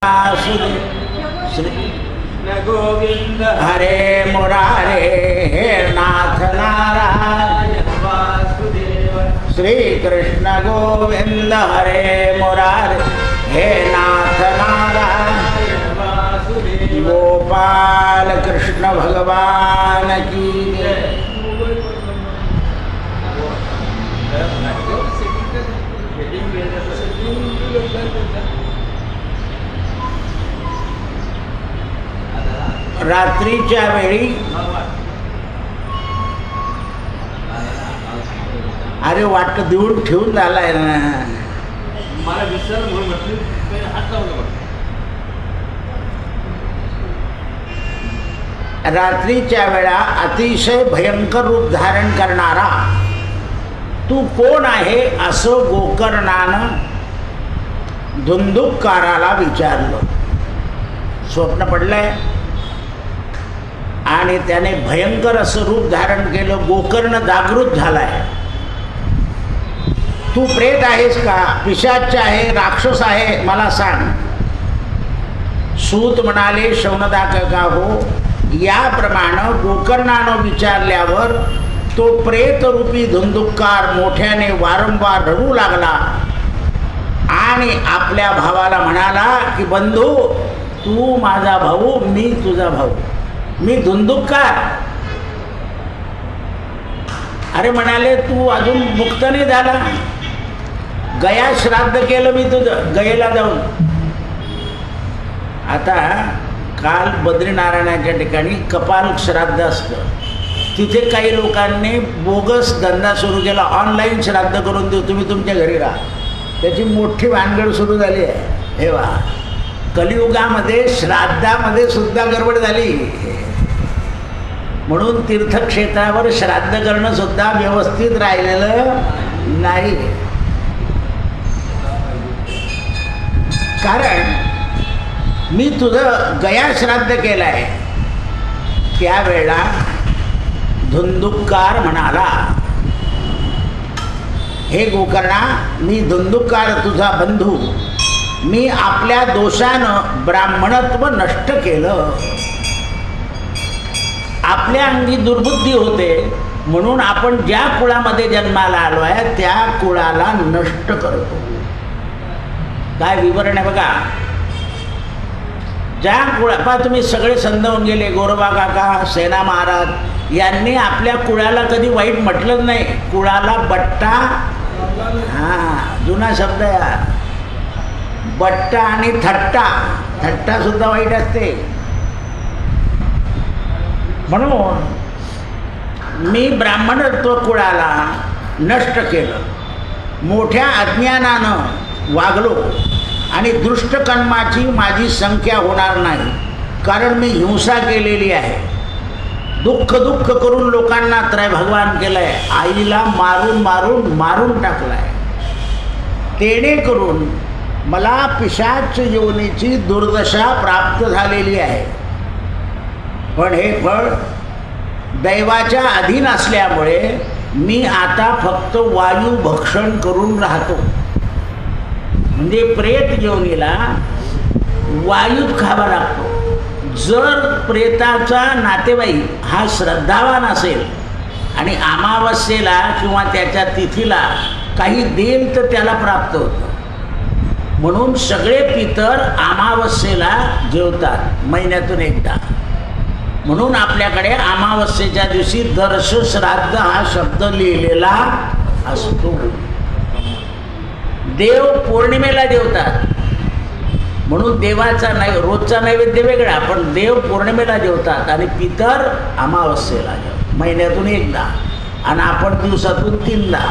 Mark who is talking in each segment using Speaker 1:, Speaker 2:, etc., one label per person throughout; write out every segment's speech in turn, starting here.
Speaker 1: श्री गोविंद हरे मुरारे हे नाथ नारायण वासुदेव श्री कृष्ण गोविंद हरे मुरारे हे नाथ नारायण वासुदेव गोपाल कृष्ण भगवान की जय। रात्रीच्या वेळी अरे वाट देऊन ठेवून झालाय ना मला विसर रात्रीच्या वेळा अतिशय भयंकर रूप धारण करणारा तू कोण आहे असं गोकर्णानं धुंदुककाराला विचारलं। स्वप्न पडलंय आणि त्याने भयंकर असं रूप धारण केलं। गोकर्ण जागृत झालाय। तू प्रेत आहेस का, पिशाच आहे, राक्षस आहे, मला सांग। सूत म्हणाले शौनकाका हो, याप्रमाणे गोकर्णानं विचारल्यावर तो प्रेतरूपी धुंदुककार मोठ्याने वारंवार रडू लागला आणि आपल्या भावाला म्हणाला की बंधू, तू माझा भाऊ, मी तुझा भाऊ, मी धुंदुककार। अरे म्हणाले तू अजून मुक्त नाही झाला, गया श्राद्ध केलं मी तुझं गयेला जाऊन। आता काल बद्रीनारायणाच्या ठिकाणी कपाल श्राद्ध असतं, तिथे काही लोकांनी बोगस धंदा सुरू केला, ऑनलाईन श्राद्ध करून देऊ, तुम्ही तुमच्या घरी राहा। त्याची मोठी भानगड सुरू झाली आहे। हे वा, कलियुगामध्ये श्राद्धामध्ये सुद्धा गडबड झाली, म्हणून तीर्थक्षेत्रावर श्राद्ध करणं सुद्धा व्यवस्थित राहिलेलं नाही। कारण मी तुझं गया श्राद्ध केलं आहे। त्यावेळेला धुंदुककार म्हणाला, हे गोकर्णा, मी धुंदुककार तुझा बंधू, मी आपल्या दोषानं ब्राह्मणत्व नष्ट केलं। आपल्या अंगी दुर्बुद्धी होते म्हणून आपण ज्या कुळामध्ये जन्माला आलो आहे त्या कुळाला नष्ट करतो। काय विवरण आहे बघा। ज्या कुळा तुम्ही सगळे संधवून गेले, गोरोबा काका, सेना महाराज यांनी आपल्या कुळाला कधी वाईट म्हटलंच नाही। कुळाला बट्टा, हां जुना शब्द आहे, बट्टा आणि थट्टा, थट्टा सुद्धा वाईट असते। म्हणून मी ब्राह्मणत्व कुळाला नष्ट केलं, मोठ्या अज्ञानानं वागलो आणि दृष्टकर्माची माझी संख्या होणार नाही, कारण मी हिंसा केलेली आहे। दुःख दुःख करून लोकांना त्रयभगवान केलंय, आईला मारून मारून मारून टाकलाय। तेणे करून मला पिशाच योनीची दुर्दशा प्राप्त झालेली आहे। पण हे फळ दैवाच्या अधीन असल्यामुळे मी आता फक्त वायू भक्षण करून राहतो। म्हणजे प्रेत योनीला वायूच खावा लागतो। जर प्रेताचा नातेवाईक हा श्रद्धावान असेल आणि अमावस्येला किंवा त्याच्या तिथीला काही देईल तर त्याला प्राप्त होतं। म्हणून सगळे पितर अमावस्येला जेवतात, महिन्यातून एकदा। म्हणून आपल्याकडे अमावस्येच्या दिवशी दर्श श्राद्ध हा शब्द लिहिलेला असतो। देव पौर्णिमेला जेवतात, म्हणून देवाचा रोजचा नैवेद्य वेगळा, पण देव पौर्णिमेला जेवतात आणि पितर अमावस्येला जेवतात, महिन्यातून एकदा, आणि आपण दिवसातून 3दा।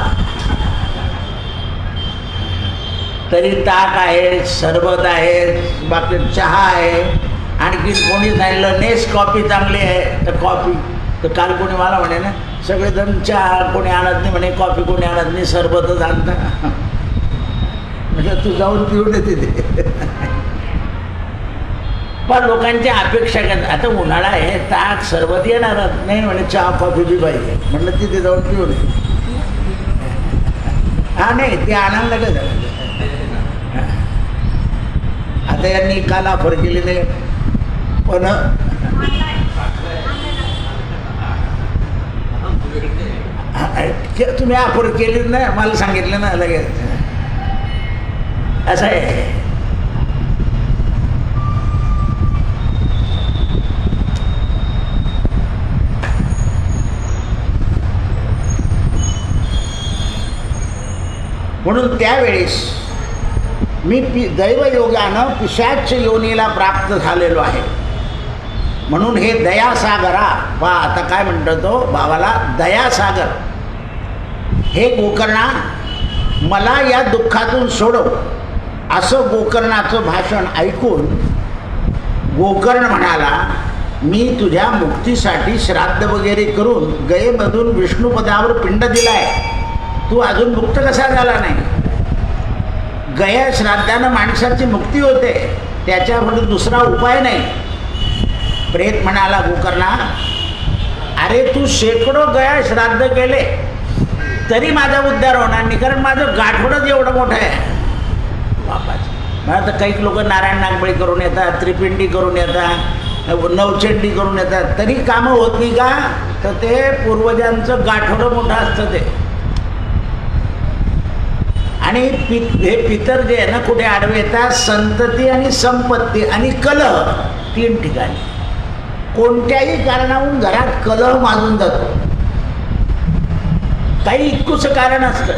Speaker 1: तरी ताक आहे, सरबत आहे, बाकी चहा आहे, आणखी कोणी सांगितलं नेस कॉफी चांगली आहे तर कॉफी, तर काल कोणी मला म्हणे ना सगळेजण चहा कोणी आणत नाही म्हणे, कॉफी कोणी आणत नाही, सरबतच आणता। म्हणजे तू जाऊन पिऊन येते ते। पण लोकांच्या अपेक्षा करतात, आता उन्हाळा आहे, ताक सरबत येणारच नाही म्हणे, चहा कॉफी बी पाहिजे, म्हटलं तिथे जाऊन पिऊन ये। हा नाही, ते आनंद कसं त्यांनी काल ऑफर केली नाही, पण तुम्ही ऑफर केली ना, मला सांगितलं ना लगेच. असं आहे. म्हणून त्यावेळेस मी दैवयोगानं पिशाच योनीला प्राप्त झालेलो आहे. म्हणून हे दयासागरा, पहा आता काय म्हणतो तो भावाला, दयासागर हे गोकर्णा मला या दुःखातून सोडव, असं गोकर्णाचं भाषण ऐकून गोकर्ण म्हणाला, मी तुझ्या मुक्तीसाठी श्राद्ध वगैरे करून गयेमधून विष्णुपदावर पिंड दिलाय, तू अजून मुक्त कसा झाला नाही? गया श्राद्धानं माणसाची मुक्ती होते, त्याच्यापुढे दुसरा उपाय नाही. प्रेत म्हणाला गोकर्णा, अरे तू शेकडो गया श्राद्ध केले तरी माझा उद्धार होणार नाही, कारण माझं गाठोडच एवढं मोठं आहे बापाचं. मला तर काही लोक नारायण नागबळी करून येतात, त्रिपिंडी करून येतात, नवचंडी करून येतात, तरी कामं होत नाही का? तर ते पूर्वजांचं गाठोडं मोठं असतं ते. आणि हे पितर जे आहे ना, कुठे आडवे येतात? संतती आणि संपत्ती आणि कलह, 3 ठिकाणी. कोणत्याही कारणावरून घरात कलह माजून जातो, काही इतकुस कारण असतं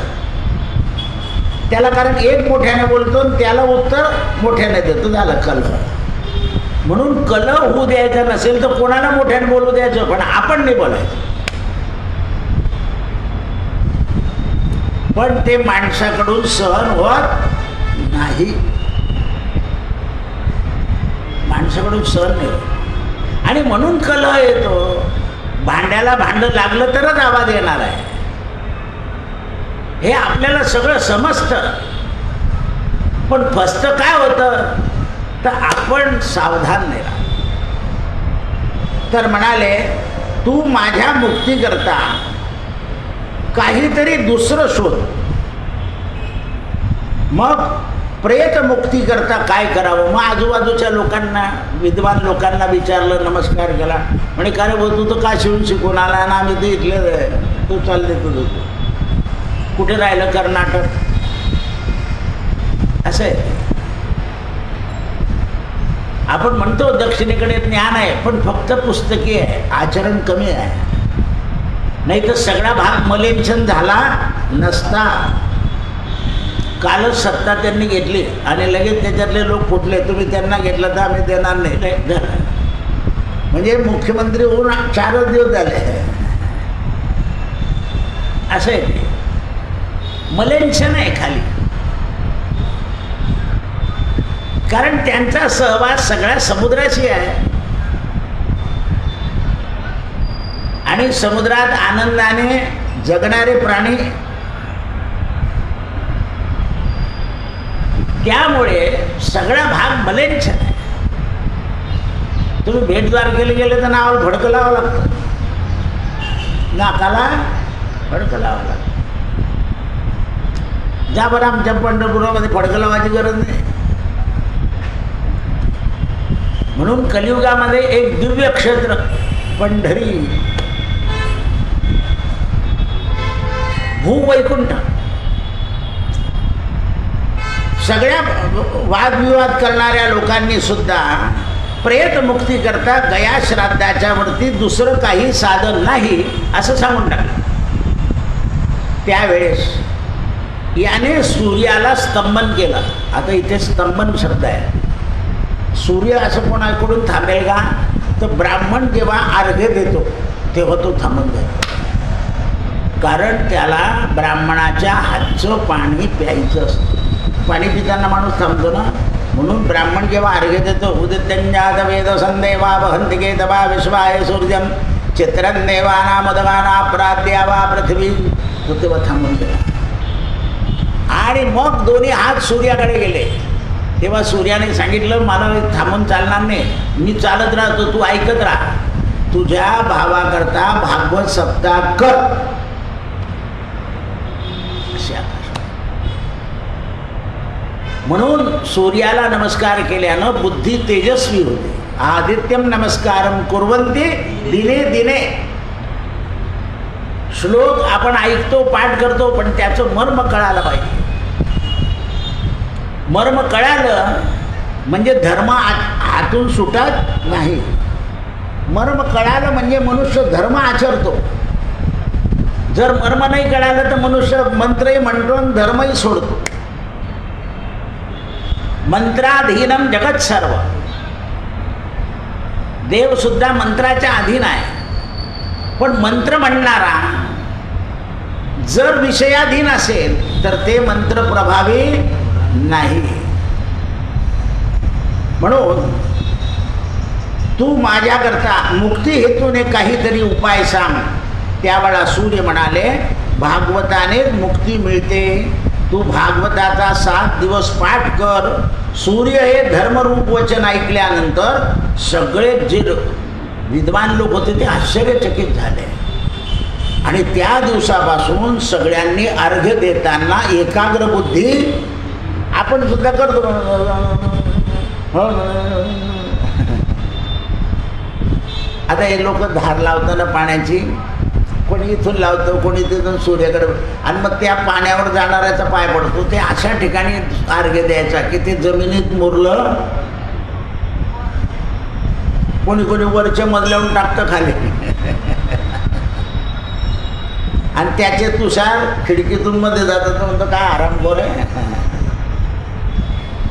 Speaker 1: त्याला, कारण एक मोठ्याने बोलतो आणि त्याला उत्तर मोठ्याने देतो, झालं कलह. म्हणून कलह होऊ द्यायचा नसेल तर कोणाला मोठ्याने बोलू द्यायचं, पण आपण नाही बोलायचं. पण ते माणसाकडून सहन होत नाही, माणसाकडून सहन नाही होत. आणि म्हणून कलह येतो. भांड्याला भांडं लागलं तरच आवाज येणार आहे, हे आपल्याला सगळं समजतं. पण फसतं काय होतं, तर आपण सावधान नाही राहत. तर म्हणाले, तू माझ्या मुक्ती करता काहीतरी दुसरं शोध. मग प्रेत मुक्ती करता काय करावं? मग आजूबाजूच्या लोकांना, विद्वान लोकांना विचारलं, नमस्कार केला. म्हणे का रे भाऊ, तू तर काशीहून शिकून आला ना, आम्ही ते इथले, तू चालले तुझं, कुठे राहिलं? कर्नाटक. असं आहे. आपण म्हणतो दक्षिणेकडे ज्ञान आहे, पण फक्त पुस्तकी आहे, आचरण कमी आहे. नाही तर सगळा भाग मलेच्छन झाला नसता. कालच सत्ता त्यांनी घेतली आणि लगेच त्याच्यातले लोक फुटले, तुम्ही त्यांना घेतलं तर आम्ही देणार नाही. म्हणजे मुख्यमंत्री होऊन 4 दिवस झाले. असं आहे ते, मलेच्छन आहे खाली. कारण त्यांचा सहवास सगळ्या समुद्राशी आहे आणि समुद्रात आनंदाने जगणारे प्राणी. त्यामुळे सगळा भाग मलेच्छन आहे. तुम्ही भेटद्वार गेले तर नावाला फडकं लावावं लागतं, नाकाला फडकं लावावं लागतं. ज्या बरं आमच्या पंढरपुरामध्ये फडकं लावायची गरज नाही. म्हणून कलियुगामध्ये एक दिव्य क्षेत्र पंढरी, भूवैकुंठ. सगळ्या वादविवाद करणाऱ्या लोकांनी सुद्धा प्रेत मुक्ती करता गया श्राद्धाच्या वरती दुसरं काही साधन नाही असं सांगून टाकलं. त्यावेळेस याने सूर्याला स्तंभन केलं. आता इथे स्तंभन शब्द आहे. सूर्य असं कोणाकडून थांबेल का? तर ब्राह्मण जेव्हा अर्घ्य देतो तेव्हा तो थांबून जातो, कारण त्याला ब्राह्मणाच्या हातचं पाणी प्यायचं असतं. पाणी पिताना माणूस थांबतो ना. म्हणून ब्राह्मण जेव्हा अर्घ्य देतो, उदित्यंजात वेद संदेवा वहंतिके दवा विश्वाय सूर्यम चित्रन देवाना मदगाना प्राद्यावा पृथ्वी, तो तेव्हा थांबून गेला. आणि मग दोन्ही हात सूर्याकडे गेले. तेव्हा सूर्याने सांगितलं, मला थांबून चालणार नाही, मी चालत राहतो, तू ऐकत राहा. तुझ्या भावाकरता भागवत सप्ताह कर. म्हणून सूर्याला नमस्कार केल्यानं बुद्धी तेजस्वी होते. आदित्यम नमस्कारम कुर्वन्ति दिने दिने. श्लोक आपण ऐकतो, पाठ करतो, पण त्याचं मर्म कळालं पाहिजे. मर्म कळालं म्हणजे धर्म हातून सुटत नाही. मर्म कळालं म्हणजे मनुष्य धर्म आचरतो. जर मर्म नाही कळालं तर मनुष्य मंत्रही म्हणतो आणि धर्मही सोडतो. मंत्राधीनम जगत सर्व. देव सुद्धा मंत्राच्या अधीन आहे. पण मंत्र म्हणणारा जर विषयाधीन असेल तर ते मंत्र प्रभावी नाही. म्हणून तू माझ्याकरता मुक्ती हेतूने काहीतरी उपाय सांग. त्यावेळा सूर्य म्हणाले, भागवतानेच मुक्ती मिळते. तू भागवताचा 7 दिवस पाठ कर. सूर्य हे धर्मरूप वचन ऐकल्यानंतर सगळे जे विद्वान लोक होते ते आश्चर्यचकित झाले. आणि त्या दिवसापासून सगळ्यांनी अर्घ्य देताना एकाग्र बुद्धी, आपण सुद्धा करतो, आता हे लोक धार लावताना पाण्याची, कोणी इथून लावतो, कोणी तिथून सूर्याकडे, आणि मग त्या पाण्यावर जाणाऱ्याचा पाय पडतो. ते अशा ठिकाणी अर्घ्य द्यायचा की ते जमिनीत मुरलं. कोणी कोणी वरच्या मजल्यावरून टाकतं खाली आणि त्याचे तुषार खिडकीतून मध्ये जातात. म्हणतो काय आरामखोर आहे.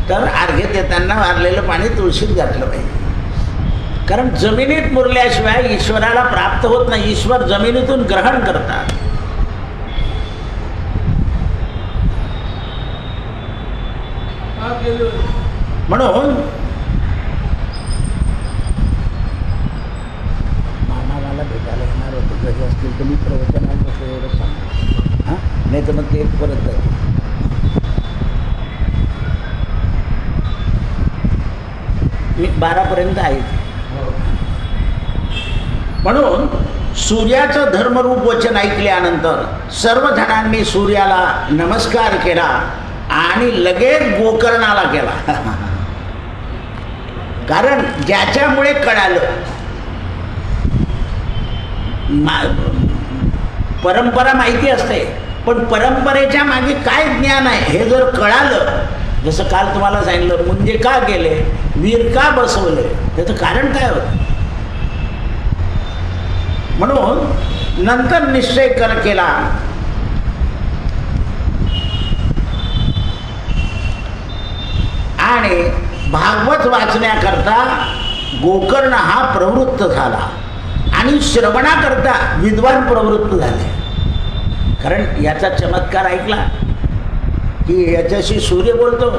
Speaker 1: तर अर्घ्य देताना वारलेलं पाणी तुळशीत घातलं पाहिजे. कारण जमिनीत मुरल्याशिवाय ईश्वराला प्राप्त होत नाही. ईश्वर जमिनीतून ग्रहण करतात. म्हणून मामा मला भेटायला येणार होतं. घरी असतील तर मी प्रवचनाला एवढं सांगतो. हां, नाही तर मग ते परत जाईल. मी 12पर्यंत आहे. म्हणून सूर्याचं धर्मरूप वचन ऐकल्यानंतर सर्व जणांनी सूर्याला नमस्कार केला आणि लगेच गोकर्णाला केला. कारण ज्याच्यामुळे कळालं, परंपरा माहिती असते, पण परंपरेच्या मागे काय ज्ञान आहे हे जर कळालं, जसं काल तुम्हाला सांगितलं, मुंजे का गेले, वीर का बसवले, त्याचं कारण काय होतं. म्हणून नंतर निश्चय केला आणि भागवत वाचण्याकरता गोकर्ण हा प्रवृत्त झाला आणि श्रवणाकरता विद्वान प्रवृत्त झाले. कारण याचा चमत्कार ऐकला की याच्याशी सूर्य बोलतो.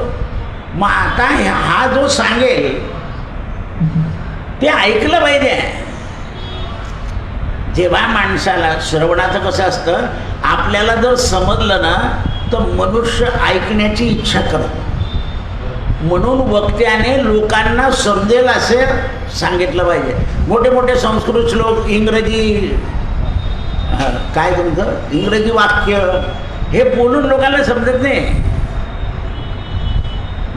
Speaker 1: मग आता हा जो सांगेल ते ऐकलं पाहिजे. जेव्हा माणसाला श्रवणाचं कसं असतं, आपल्याला जर समजलं ना तर मनुष्य ऐकण्याची इच्छा करतो. म्हणून वक्त्याने लोकांना समजेल असे सांगितलं पाहिजे. मोठे मोठे संस्कृत श्लोक, इंग्रजी काय तुमचं इंग्रजी वाक्य हे बोलून लोकांना समजत नाही.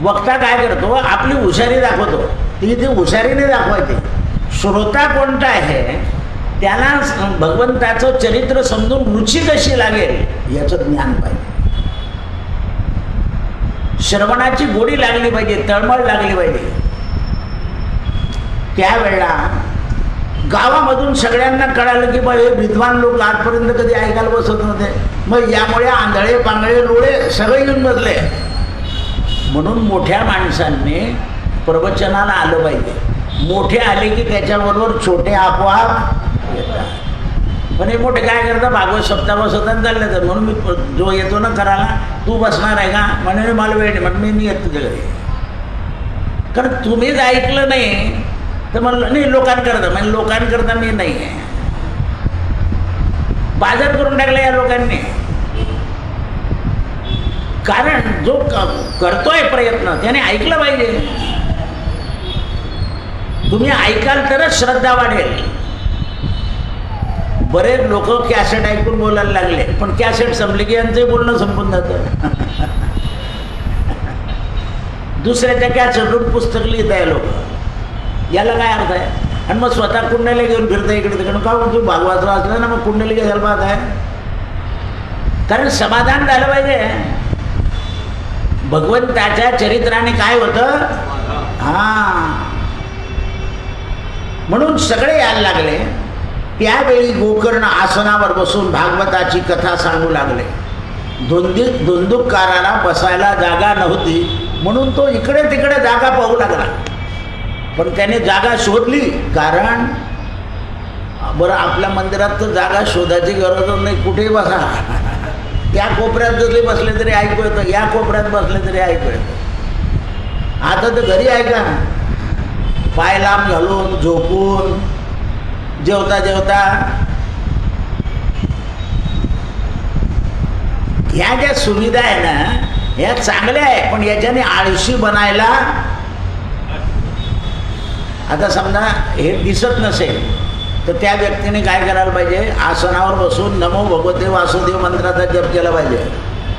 Speaker 1: वक्ता काय करतो, आपली हुशारी दाखवतो. ती हुशारीने दाखवायची. श्रोता कोणता आहे त्याला भगवंताचं चरित्र समजून रुची कशी लागेल याचं ज्ञान पाहिजे. श्रवणाची गोडी लागली पाहिजे, तळमळ लागली पाहिजे. त्यावेळेला गावामधून सगळ्यांना कळालं की बा हे विद्वान लोक आजपर्यंत कधी ऐकायला बसत नव्हते. मग यामुळे आंधळे पांगळे लोळे सगळे येऊन बसले. म्हणून मोठ्या माणसांनी प्रवचनाला आलं पाहिजे. मोठे आले की त्याच्याबरोबर छोटे आपोआप येतात. पण हे मोठे काय करतात, भागवत सप्ताह बसवतात चालले तर. म्हणून मी जो येतो ना करायला, तू बसणार आहे का म्हणे, मला वेळ नाही म्हणून मी येत तुझ्या घरी. कारण तुम्हीच ऐकलं नाही तर म्हणलं नाही लोकांकरता, म्हणजे लोकांकरता मी नाही आहे. बाजार करून टाकला या लोकांनी. कारण जो करतोय प्रयत्न त्याने ऐकलं पाहिजे. तुम्ही ऐकाल तरच श्रद्धा वाढेल. बरेच लोक कॅसेट ऐकून बोलायला लागले, पण कॅसेट संपली की यांचंही बोलणं संपून जातं. दुसऱ्याच्या कॅसेटवरून पुस्तक लिहित आहे लोक. याला काय अर्थ आहे? आणि मग स्वतः कुंडली घेऊन फिरता इकडे तिकडे. का तू भागवत वाचलं ना, मग कुंडली घ्यायला पाहत आहे. कारण समाधान झालं पाहिजे. भगवंताच्या चरित्राने काय होतं? म्हणून सगळे यायला लागले. त्यावेळी गोकर्ण आसनावर बसून भागवताची कथा सांगू लागले. धुंदुककाराला बसायला जागा नव्हती म्हणून तो इकडे तिकडे जागा पाहू लागला. पण त्याने जागा शोधली. कारण बरं, आपल्या मंदिरात तर जागा शोधायची गरजच नाही, कुठेही बसा. त्या कोपऱ्यात जरी बसले तरी ऐकू येतं, या कोपऱ्यात बसले तरी ऐकू येतं. आता तर घरी ऐका, पाय लांब घालून झोपून जेवता जेवता. ह्या ज्या सुविधा आहे ना, ह्या चांगल्या आहे, पण याच्याने आळशी बनायला. आता समजा हे दिसत नसेल तर त्या व्यक्तीने काय करायला पाहिजे? आसनावर बसून नमो भगवते वासुदेव मंत्राचा जप केला पाहिजे.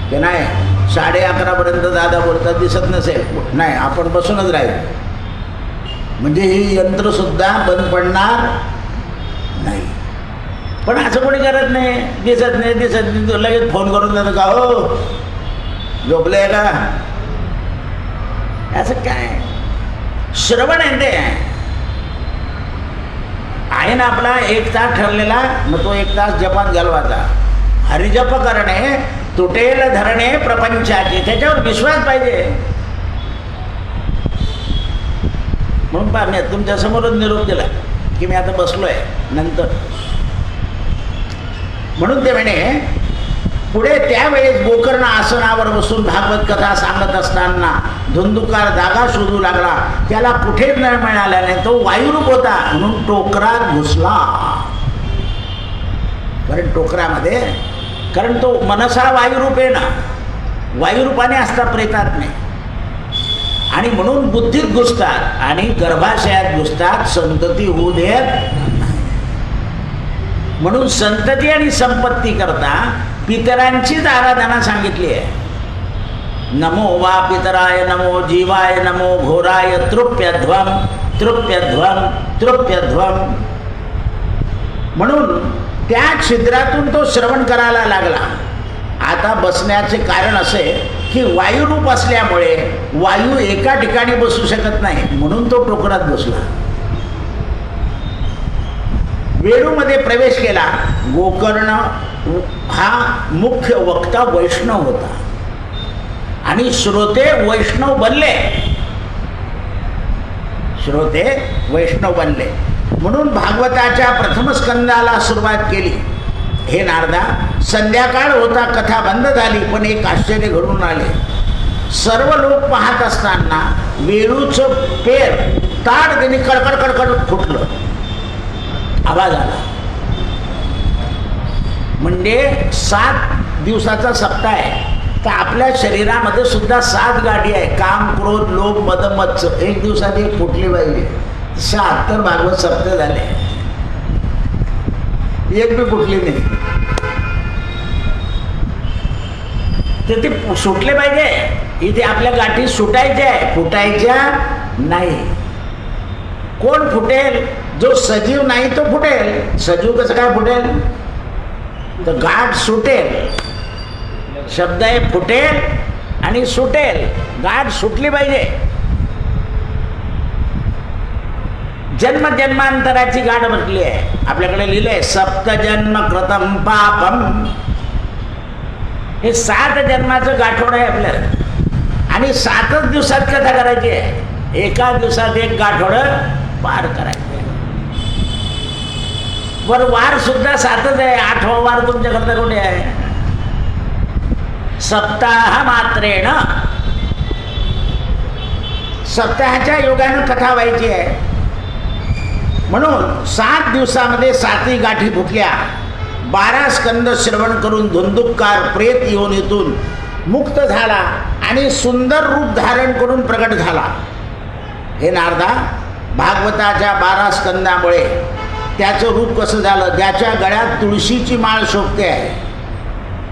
Speaker 1: की नाही 11:30पर्यंत दादा बोलतात, दिसत नसेल नाही, आपण बसूनच राहील. म्हणजे ही यंत्रसुद्धा बंद पडणार नाही. पण असं कोणी करत नाही. दिसत नाही लगेच फोन करून देतं, का हो झोपले का? असं काय? श्रवण आहे ते आहे ना आपला 1 तास ठरलेला, मग तो 1 तास जपात घालवायचा. हरिजप करणे तुटेल धरणे प्रपंचाचे, त्याच्यावर विश्वास पाहिजे. म्हणून पहा, मी तुमच्या समोरच निरोप दिला की मी आता बसलोय नंतर. म्हणून ते म्हणे पुढे त्यावेळेस गोकर्ण आसनावर बसून भागवत कथा सांगत असताना धुंदुकार जागा शोधू लागला. त्याला कुठेच न मिळाल्याने तो वायुरूप होता म्हणून टोकरात घुसला. कारण टोकरामध्ये, कारण तो मनसा वायुरूप आहे ना, वायुरूपाने असता प्रेतात नाही. आणि म्हणून बुद्धीत घुसतात आणि गर्भाशयात घुसतात, संतती होऊ देत. म्हणून संतती आणि संपत्ती करता पितरांचीच आराधना सांगितली आहे. नमो वा पितराय नमो, जीवाय नमो, घोराय तृप्यध्वम तृप्यध्वम तृप्यध्वम. म्हणून त्या छिद्रातून तो श्रवण करायला लागला. आता बसण्याचे कारण असे की वायुरूप असल्यामुळे वायू एका ठिकाणी बसू शकत नाही, म्हणून तो टोकरात बसला. वेळूमध्ये प्रवेश केला. गोकर्ण हा मुख्य वक्ता वैष्णव होता आणि श्रोते वैष्णव बनले. श्रोते वैष्णव बनले म्हणून भागवताच्या प्रथम स्कंदाला सुरुवात केली. हे नारदा, संध्याकाळ होता, कथा बंद झाली, पण एक आश्चर्य घडून आले. सर्व लोक पाहत असताना वेळूचं पेर ताड त्यांनी कडकड कडकड फुटलं. आवाज आला. म्हणजे 7 दिवसाचा सप्ताह आहे. तर आपल्या शरीरामध्ये सुद्धा 7 गाठी आहे. काम, क्रोध, लोभ, मद, मत्सर. एक दिवसात एक फुटली पाहिजे. 76 भागवत सप्ताह झाले, एक बी फुटली नाही. तर ते सुटले पाहिजे. इथे आपल्या गाठी सुटायच्या आहे, फुटायच्या नाही. कोण फुटेल? जो सजीव नाही तो फुटेल. सजीव कसं काय फुटेल? तर गाठ सुटेल. शब्द आहे फुटेल आणि सुटेल. गाठ सुटली पाहिजे. जन्म जन्मांतराची गाठ म्हटली आहे. आपल्याकडे लिहिलंय सप्तजन्म कृतम पापम. हे 7 जन्माचं गाठोड आहे आपल्याला. आणि 7च दिवसात कथा करायची आहे. एका दिवसात एक गाठोड पार करायचं. वर वार सुद्धा 7च आहे. 8वा वार तुमच्याकडे कुठे आहे? सप्ताह मात्रेण. सप्ताहाच्या योगानं कथा व्हायची आहे. म्हणून 7 दिवसामध्ये 7ही गाठी फुटल्या. 12 स्कंद श्रवण करून धुंदुककार प्रेत योनीतून मुक्त झाला आणि सुंदर रूप धारण करून प्रगट झाला. हे नारदा, भागवताच्या 12 स्कंदामुळे त्याचं रूप कसं झालं? ज्याच्या गळ्यात तुळशीची माळ शोभते आहे,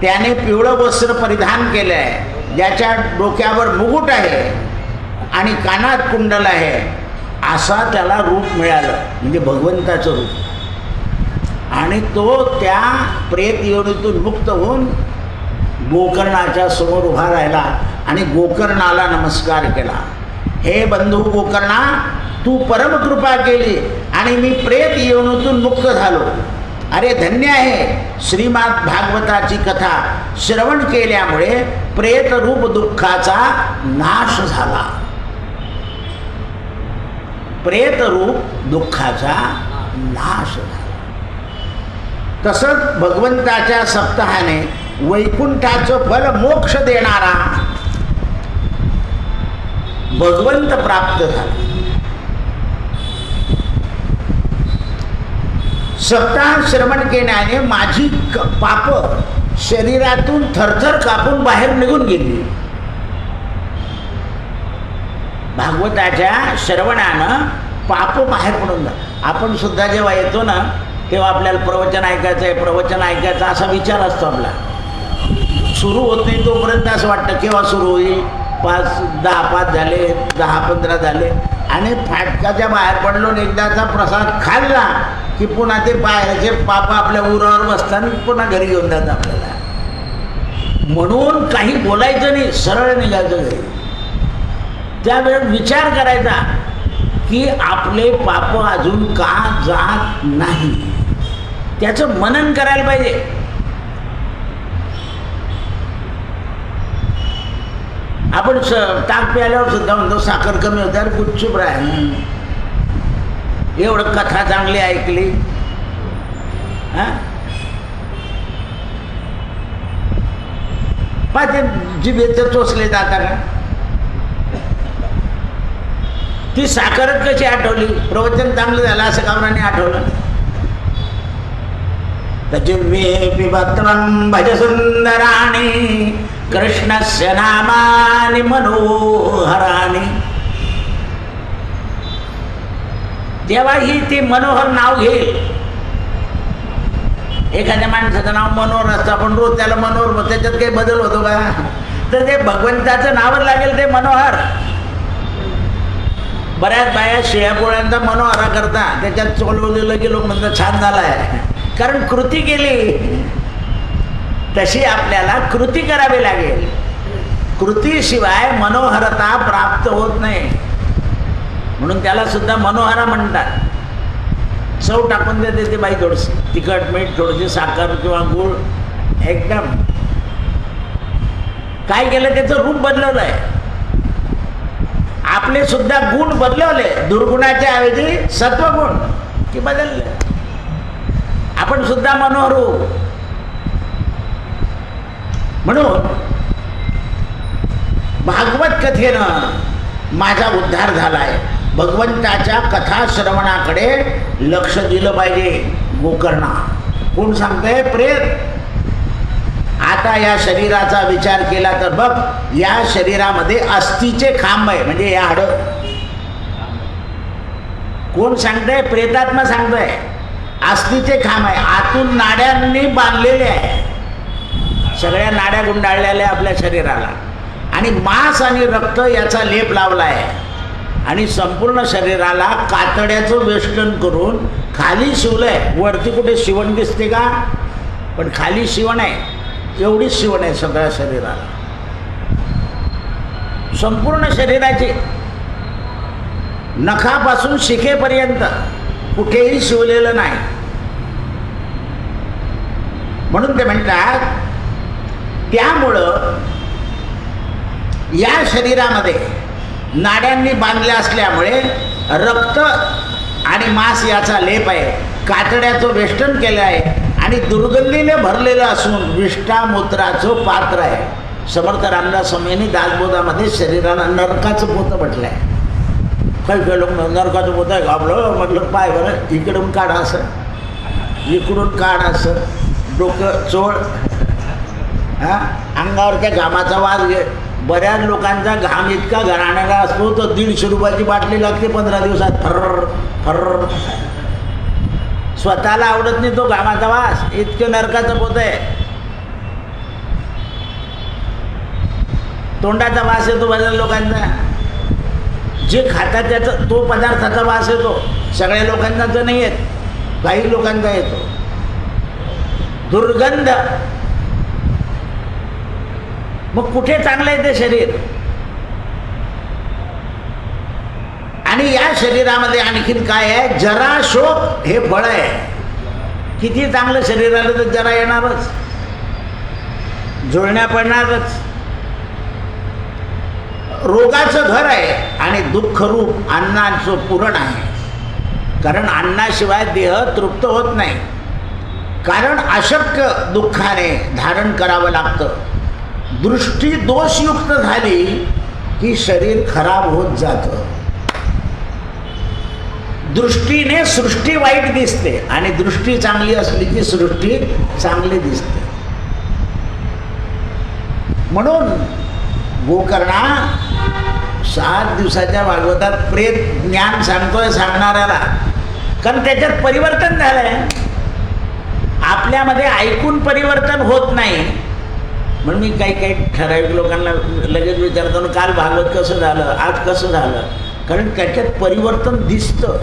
Speaker 1: त्याने पिवळं वस्त्र परिधान केलं आहे, ज्याच्या डोक्यावर मुकुट आहे, आणि कानात कुंडल आहे असा त्याला रूप मिळालं, म्हणजे भगवंताचं रूप. आणि तो त्या प्रेत योनीतून मुक्त होऊन गोकर्णाच्या समोर उभा राहिला आणि गोकर्णाला नमस्कार केला. हे बंधू गोकर्णा, तू परमकृपा केली आणि मी प्रेत योनीतून मुक्त झालो. अरे धन्य आहे, श्रीमद भागवताची कथा श्रवण केल्यामुळे प्रेतरूप दुःखाचा नाश झाला. प्रेतरूप दुःखाचा नाश झाला. तसंच भगवंताच्या सप्ताहाने वैकुंठाचं फल मोक्ष देणारा भगवंत प्राप्त झाला. सप्ताह श्रवण केल्याने माझी पाप शरीरातून थरथर कापून बाहेर निघून गेली. भागवताच्या श्रवणानं पाप बाहेर पडून जा. आपण सुद्धा जेव्हा येतो ना तेव्हा आपल्याला प्रवचन ऐकायचं आहे, प्रवचन ऐकायचं असा विचार असतो आपला. सुरू होत नाही तोपर्यंत असं वाटतं केव्हा सुरू होईल. 10 झाले, 10-15 झाले आणि फाटकाच्या बाहेर पडलो आणि एकदाचा प्रसाद खाल्ला की पुन्हा ते बाहेरचे पाप आपल्या उरावर बसताना पुन्हा घरी घेऊन जातात आपल्याला. म्हणून काही बोलायचं नाही, सरळ निघायचं घरी. त्यावेळेस विचार करायचा की आपले पाप अजून का जात नाही, त्याचं मनन करायला पाहिजे. आपण ताक प्यायल्यावर सुद्धा म्हणतो साखर कमी होते, अरे गुपचूप राह, एवढं कथा चांगली ऐकली. पाहिजे जिभेचं चोचले जाता का? ती साखरच कशी आठवली? प्रवचन चांगलं झालं असं कामराने आठवलं. जिव्हे पिबत्रं भज सुंदराणि कृष्णस्य नामानि मनोहराणि. तेव्हा ही ती मनोहर नाव घेईल. एखाद्या माणसाचं नाव मनोहर असतं, आपण रोज त्याला मनोहर, मग त्याच्यात काही बदल होतो का? तर ते भगवंताचं नावच लागेल ते मनोहर. बऱ्याच बाया शिळ्या पोळ्यांचा मनोहरा करता, त्याच्यात चोलवलेलं की लोक म्हणतात छान झाला आहे, कारण कृती केली. तशी आपल्याला कृती करावी लागेल. कृतीशिवाय मनोहरता प्राप्त होत नाही. म्हणून त्याला सुद्धा मनोहरा म्हणतात. चव टाकून देते ती बाई, थोडीशी तिखट मीठ, थोडीशी साखर किंवा गूळ, एकदम. काय केलं? त्याचं रूप बदलवलं आहे. आपले सुद्धा गुण बदलवले. दुर्गुणाच्या ऐवजी सत्वगुण की बदलले. आपण सुद्धा मनोहर होऊ. म्हणून भागवत कथेनं माझा उद्धार झाला आहे. भगवंताच्या कथा श्रवणाकडे लक्ष दिलं पाहिजे. गोकर्णा कोण सांगतंय? प्रेत. आता या शरीराचा विचार केला तर बघ, या शरीरामध्ये अस्थिचे खांब आहे, म्हणजे या हाडं. कोण सांगतंय? प्रेतात्मा सांगतोय. अस्थिचे खांब आहे, आतून नाड्यांनी बांधलेले आहे. सगळ्या नाड्या गुंडाळलेल्या आपल्या शरीराला, आणि मांस आणि रक्त याचा लेप लावला आहे. आणि संपूर्ण शरीराला कातड्याचं वेष्टन करून खाली शिवलंय. वरती कुठे शिवण दिसते का? पण खाली शिवण आहे. एवढीच शिवण आहे सगळ्या शरीराला, संपूर्ण शरीराची, नखापासून शिखेपर्यंत कुठेही शिवलेलं नाही. म्हणून ते म्हणतात, त्यामुळं या शरीरामध्ये नाड्यांनी बांधल्या असल्यामुळे रक्त आणि मांस याचा लेप आहे, कातड्याचं वेष्टन केलं आहे, आणि दुर्गंधीने भरलेलं असून विष्ठामूत्राचं पात्र आहे. समर्थ रामदास स्वामींनी दासबोधामध्ये शरीराला नरकाचं पोतं म्हटलं आहे. काही काही लोक नरकाचं पोतं आहे घाबलं, म्हटलं पाय बरं इकडून काढा असं, इकडून काढ असं, डोकं चोळ, अंगावरच्या घामाचा वास घे. बऱ्याच लोकांचा घाम इतका घराण्याला असतो तर 150 रुपयाची बाटली लागते 15 दिवसात. Farr Farr. स्वतःला आवडत नाही तो घामाचा वास, इतकं नरकाचं पोत आहे. तोंडाचा वास येतो बऱ्याच लोकांचा. जे खातात त्याचा तो पदार्थाचा वास येतो. सगळ्या लोकांना तर नाही येत, काही लोकांचा येतो दुर्गंध. मग कुठे चांगलं आहे ते शरीर? आणि या शरीरामध्ये आणखीन काय आहे? जरा शोक हे बळ आहे. किती चांगलं शरीर आलं तर जरा येणारच, जुळण्या पडणारच. रोगाचं घर आहे आणि दुःखरूप अन्नाचं पुरण आहे. कारण अन्नाशिवाय देह तृप्त होत नाही. कारण अशक्य दुःखाने धारण करावं लागतं. दृष्टी दोषयुक्त झाली की शरीर खराब होत जातं. दृष्टीने सृष्टी वाईट दिसते आणि दृष्टी चांगली असली की सृष्टी चांगली दिसते. म्हणून गोकर्णा 7 दिवसाच्या भागवतात प्रेत ज्ञान सांगतोय सांगणाऱ्याला, कारण त्याच्यात परिवर्तन झालंय. आपल्यामध्ये ऐकून परिवर्तन होत नाही. म्हणून मी काही ठराविक लोकांना लगेच विचारतो, काल भागवत कसं झालं, आज कसं झालं? कारण त्याच्यात परिवर्तन दिसतं.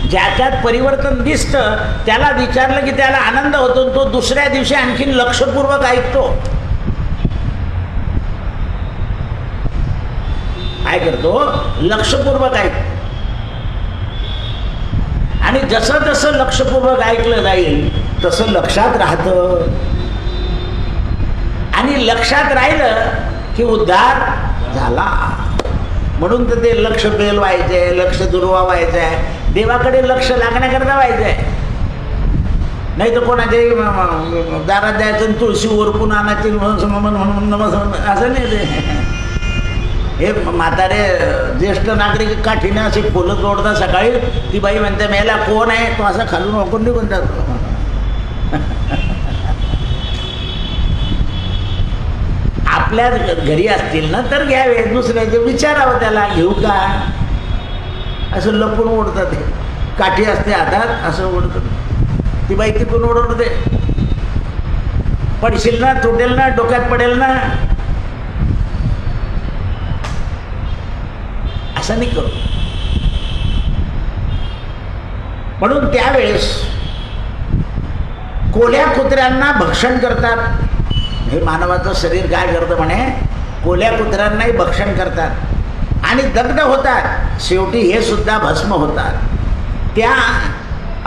Speaker 1: ज्याच्यात परिवर्तन दिसतं त्याला विचारलं की त्याला आनंद होतो. तो दुसऱ्या दिवशी आणखीन लक्षपूर्वक ऐकतो. काय करतो? लक्षपूर्वक ऐकतो. आणि जसं जसं लक्षपूर्वक ऐकलं जाईल तसं लक्षात राहतं. आणि लक्षात राहिलं की उद्धार झाला. म्हणून तर ते लक्ष बेल व्हायचंय, लक्ष दुर्वा व्हायचंय, देवाकडे लक्ष लागण्याकरता व्हायचंय. नाही तर कोणाच्या दारात जायचं तुळशी ओरपून आणायची म्हणून असं नाही. ते हे म्हातारे ज्येष्ठ नागरिक काठीने असे फुलं तोडतात सकाळी. ती बाई म्हणते मेला कोण आहे? तो असा खालून वाकून निघून जातो. आपल्या घरी असतील ना तर घ्यावे, दुसऱ्याचे विचारावं त्याला घेऊ का. असं लपून ओढतात. ते काठी असते हातात असं ओढतं. ती बाई तिकून ओढवते. पडशील ना, तुटेल ना, डोक्यात पडेल ना, असं नाही करू. म्हणून त्यावेळेस कोल्या कुत्र्यांना भक्षण करतात. हे मानवाचं शरीर काय करतं म्हणे? कोल्या कुत्र्यांनाही भक्षण करतात आणि दग्ध होतात. शेवटी हे सुद्धा भस्म होतात. त्या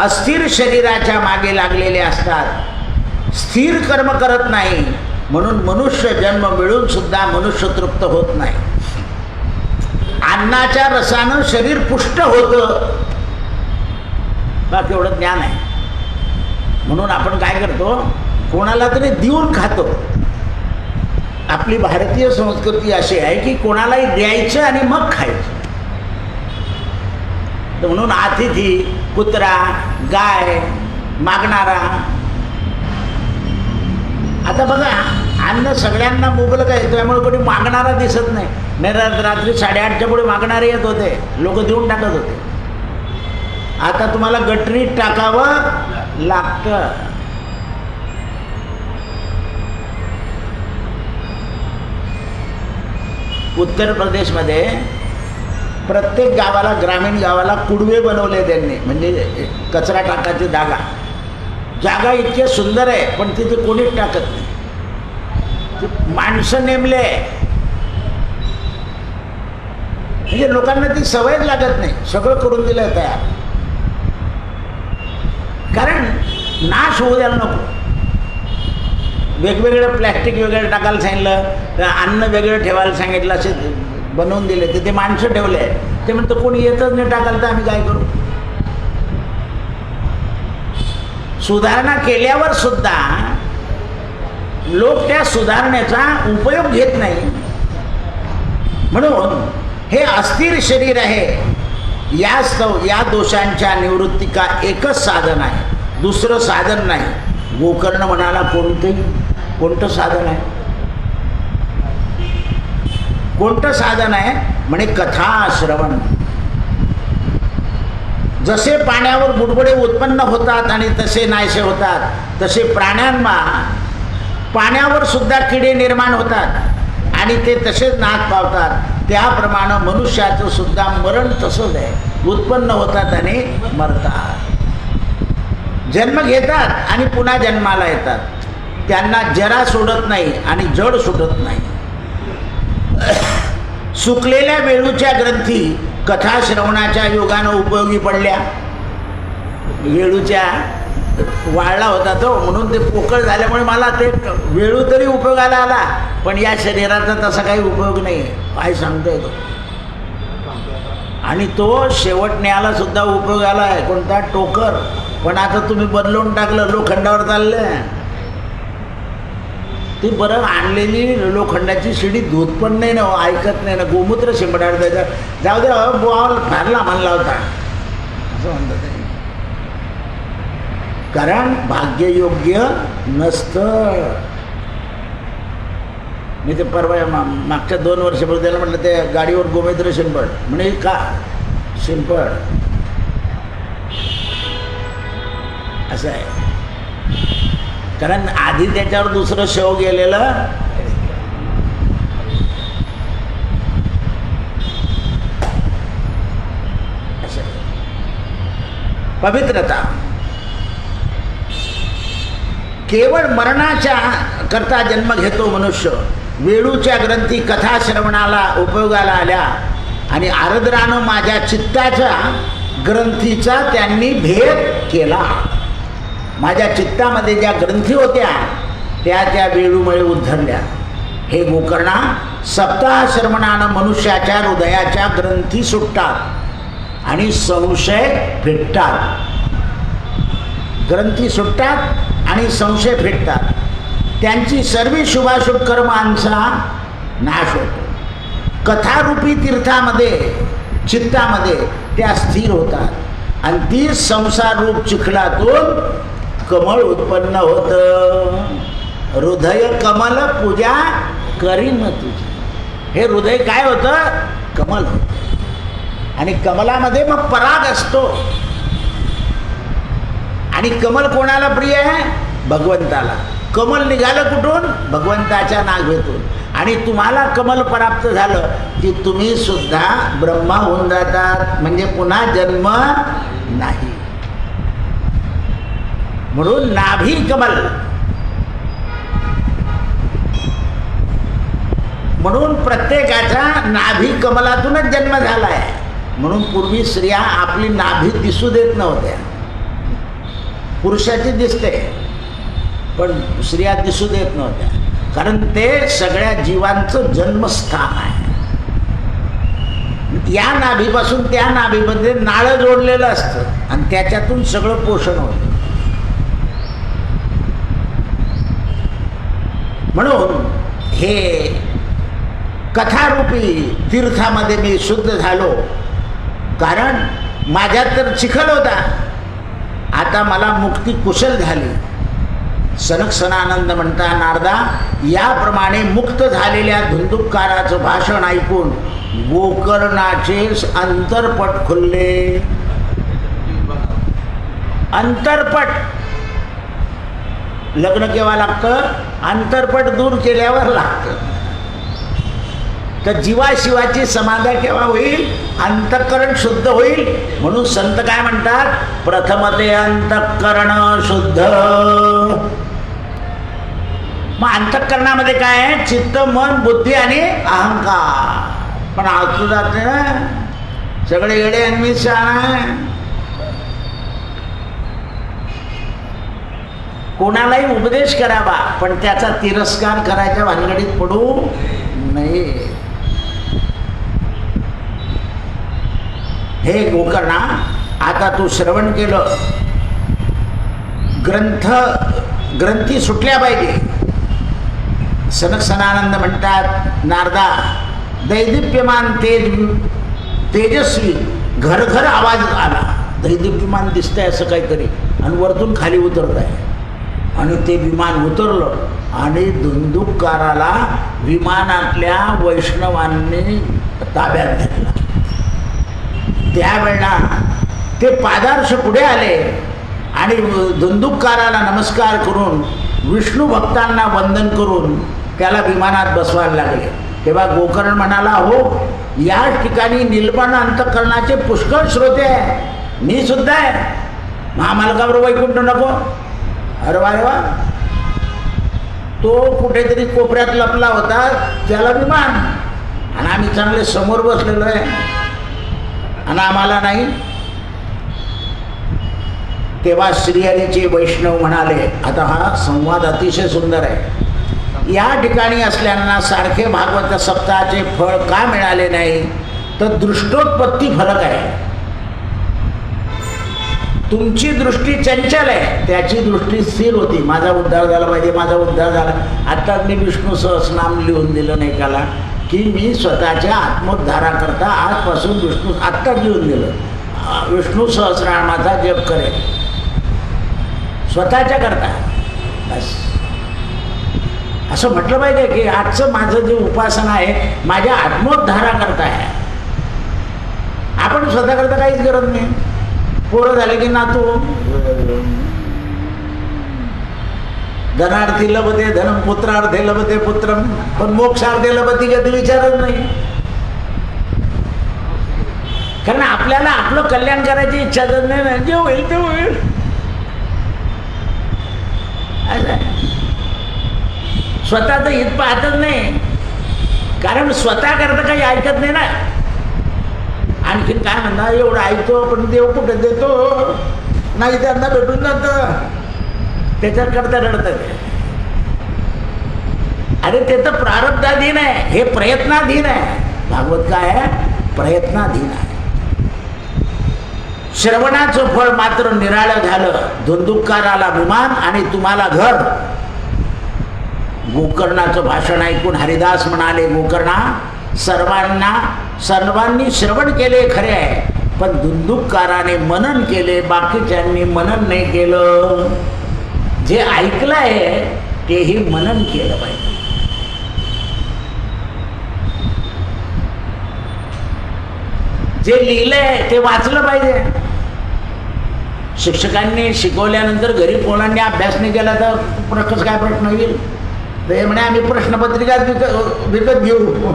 Speaker 1: अस्थिर शरीराच्या मागे लागलेले असतात. स्थिर कर्म करत नाही. म्हणून मनुष्य जन्म मिळून सुद्धा मनुष्य तृप्त होत नाही. अन्नाच्या रसानं शरीर पुष्ट होतं. बाकी एवढं ज्ञान आहे. म्हणून आपण काय करतो? कोणाला तरी देऊन खातो. आपली भारतीय संस्कृती अशी आहे की कोणालाही द्यायचं आणि मग खायचं. म्हणून अतिथी, कुत्रा, गाय मागणारा. आता बघा, अन्न सगळ्यांना मुबलक आहे, त्यामुळे कोणी मागणारा दिसत नाही. नाही रात्री 8:30च्या पुढे मागणारे येत होते, लोक देऊन टाकत होते. आता तुम्हाला गटरीत टाकावं लागतं. उत्तर प्रदेशमध्ये प्रत्येक गावाला, ग्रामीण गावाला कुडवे बनवले त्यांनी. म्हणजे कचरा टाकायची जागा इतके सुंदर आहे, पण तिथे कोणीच टाकत नाही. माणसं नेमले. म्हणजे लोकांना ती सवयच लागत नाही. सगळं करून दिलं तयार. कारण नाश होऊ द्यायला नको. वेगवेगळं प्लॅस्टिक वेगळं टाकायला सांगितलं, अन्न वेगळं ठेवायला सांगितलं, असे बनवून दिले. ते माणसं ठेवले. ते म्हणतं कोणी येतच नाही टाकायला, तर आम्ही काय करू? सुधारणा केल्यावर सुद्धा लोक त्या सुधारणेचा उपयोग घेत नाही. म्हणून हे अस्थिर शरीर आहे. या दोषांच्या निवृत्ती का एकच साधन आहे, दुसरं साधन नाही. गोकर्ण म्हणाला कोणतं साधन आहे? कोणतं साधन आहे म्हणे? कथा श्रवण. जसे पाण्यावर बुडबुडे उत्पन्न होतात आणि तसे नाहीसे होतात, तसे प्राण्यांना पाण्यावर सुद्धा किडे निर्माण होतात आणि ते तसेच नाश पावतात. त्याप्रमाणे मनुष्याचं सुद्धा मरण तसंच आहे, उत्पन्न होतात आणि मरतात. जन्म घेतात आणि पुन्हा जन्माला येतात. त्यांना जरा सोडत नाही आणि जड सुटत नाही. सुकलेल्या वेळूच्या ग्रंथी कथा श्रवणाच्या योगानं उपयोगी पडल्या. वेळूच्या वाळला होता तो, म्हणून ते पोकळ झाल्यामुळे मला ते वेळू तरी उपयोगाला आला, पण या शरीराचा तसा काही उपयोग नाही आहे, काय सांगतोय तो. आणि तो शेवट न्यायला सुद्धा उपयोगाला आहे. कोणता? टोकर. पण आता तुम्ही बदलून टाकलं, लोखंडावर चाललं. ती बरं आणलेली लोखंडाची शिडी दूध पण नाही ना, ऐकत नाही ना, गोमूत्र शिंपडायला त्याच्यात. जाऊ दे, बॉल फारला म्हणला होता असं म्हणतात ते. कारण भाग्ययोग्य नसतं. मी ते परवा मागच्या 2 वर्षापूर्वी त्याला म्हटलं ते गाडीवर गोमूत्र शिंपड, म्हणे का शिंपड असं आहे. कारण आधी त्याच्यावर दुसरं शव गेलेलं असं. पवित्रता केवळ मरणाच्या करता जन्म घेतो मनुष्य. वेळूच्या ग्रंथी कथा श्रवणाला उपयोगाला आल्या आणि आर्द्रानं माझ्या चित्ताच्या ग्रंथीचा त्यांनी भेद केला. माझ्या चित्तामध्ये ज्या ग्रंथी होत्या त्या वेळूमुळे उद्धरल्या. हे गोकर्णा, सप्ताह श्रवणानं मनुष्याच्या हृदयाच्या ग्रंथी सुटतात आणि संशय फिटतात. ग्रंथी सुटतात आणि संशय फिटतात. त्यांची सर्व शुभाशुभ कर्मांचा नाश होतो. कथारूपी तीर्थामध्ये चित्तामध्ये त्या स्थिर होतात आणि ती संसाररूप चिखलातून कमळ उत्पन्न होतं. हृदय कमल पूजा करीन तुझी. हे हृदय काय होतं? कमल होतं. आणि कमलामध्ये मग पराग असतो. आणि कमल कोणाला प्रिय आहे? भगवंताला. कमल निघालं कुठून? भगवंताच्या नाभेतून. आणि तुम्हाला कमल प्राप्त झालं की तुम्ही सुद्धा ब्रह्मा होऊन जातात, म्हणजे पुन्हा जन्म नाही. म्हणून नाभी कमल. म्हणून प्रत्येकाचा नाभी कमलातूनच जन्म झाला आहे. म्हणून पूर्वी स्त्रिया आपली नाभी दिसू देत नव्हत्या. पुरुषाची दिसते पण स्त्रिया दिसू देत नव्हत्या, कारण ते सगळ्या जीवांचं जन्मस्थान आहे. या नाभीपासून त्या नाभीमध्ये नाळं जोडलेलं असतं आणि त्याच्यातून सगळं पोषण होतं. म्हणून हे कथारूपी तीर्थामध्ये मी शुद्ध झालो. कारण माझ्यात तर चिखल होता, आता मला मुक्ती कुशल झाली. सनक सनानंद म्हणता, नारदा, याप्रमाणे मुक्त झालेल्या धुंदुकाराचं भाषण ऐकून गोकर्णाचे अंतरपट खुलले. अंतरपट लग्न केव्हा लागतं? अंतरपट दूर केल्यावर लागतं. तर जीवाशिवाची समाधा केव्हा होईल? अंतःकरण शुद्ध होईल. म्हणून संत काय म्हणतात? प्रथमते अंतःकरण शुद्ध. मग अंतःकरणामध्ये काय आहे? चित्त, मन, बुद्धी आणि अहंकार. पण आजू जाते ना सगळे येडे आणि मी शहाणा. कोणालाही उपदेश करावा पण त्याचा तिरस्कार करायच्या भानगडीत पडू नये. हे गोकर्णा, आता तू श्रवण केलं, ग्रंथी सुटल्या पाहिजे. सनक सनानंद म्हणतात, नारदा, दैदिप्यमान तेजस्वी घरघर आवाज आला. दैदिप्यमान दिसतंय असं काहीतरी आणि वरतून खाली उतरत आहे. आणि ते विमान उतरलं आणि धुंदुकाराला विमानातल्या वैष्णवांनी ताब्यात घेतला. त्यावेळेला ते पादार्श पुढे आले आणि धुंदुकाराला नमस्कार करून विष्णू भक्तांना वंदन करून त्याला विमानात बसवायला लागले. तेव्हा गोकर्ण म्हणाला, हो या ठिकाणी निर्मळ अंतःकरणाचे पुष्कळ श्रोते आहे, मी सुद्धा आहे, महामालकावर वैकुंठ नको. अरे वा रे वा. तो कुठेतरी कोपऱ्यात लपला होता, त्याला विमान, आणि आम्ही चांगले समोर बसलेलो आहे आणि आम्हाला नाही. तेव्हा श्रीहरीचे वैष्णव म्हणाले, आता हा संवाद अतिशय सुंदर आहे, या ठिकाणी असल्याना सारखे भागवत सप्ताहाचे फळ का मिळाले नाही, तर दृष्टोत्पत्ती फरक आहे. तुमची दृष्टी चंचल आहे, त्याची दृष्टी स्थिर होती. माझा उद्धार झाला पाहिजे, माझा उद्धार झाला. आता मी विष्णू सहस्रनाम लिहून दिलं नाही त्याला, की मी स्वतःच्या आत्मोद्धाराकरता आजपासून विष्णू आत्ताच लिहून दिलं, विष्णू सहस्रनामाचा जप करेल स्वतःच्या करता. बस असं म्हटलं पाहिजे की आजचं माझं जे उपासना आहे माझ्या आत्मोद्धाराकरता आहे. आपण स्वतःकरता काहीच करत नाही. पोरं झाले की नातू, धनार्थी लभते धनम, पुत्रार्थे लभते पुत्रम, पण मोक्षार्थे लभते कधी विचारत नाही. कारण आपल्याला आपलं कल्याण करायची इच्छा जर नाही ना, जे होईल ते होईल. स्वतःचं हित पाहतच नाही, कारण स्वतः करता काही ऐकत नाही ना. आणखीन काय म्हणणार, एवढं ऐकतो पण देव कुठे देतो नाही, त्यांना भेटून जातं, त्याच्यात करता रडतं. अरे ते तर प्रारब्धाधीन आहे, हे प्रयत्नाधीन आहे. भागवत काय आहे, प्रयत्नाधीन आहे. श्रवणाचं फळ मात्र निराळं झालं, धुंदुकाराला विमान आणि तुम्हाला घर. गोकर्णाचं भाषण ऐकून हरिदास म्हणाले, गोकर्णा, सर्वांनी श्रवण केले खरे आहे, पण धुंदुकाराने मनन केले, बाकीच्यांनी मनन नाही केलं. जे ऐकलं आहे तेही मनन केलं पाहिजे. जे लिहिलंय ते वाचलं पाहिजे. शिक्षकांनी शिकवल्यानंतर घरी कोणाने अभ्यास नाही केला तर कसं काय प्रश्न होईल. ते म्हणे आम्ही प्रश्नपत्रिका विकत घेऊ.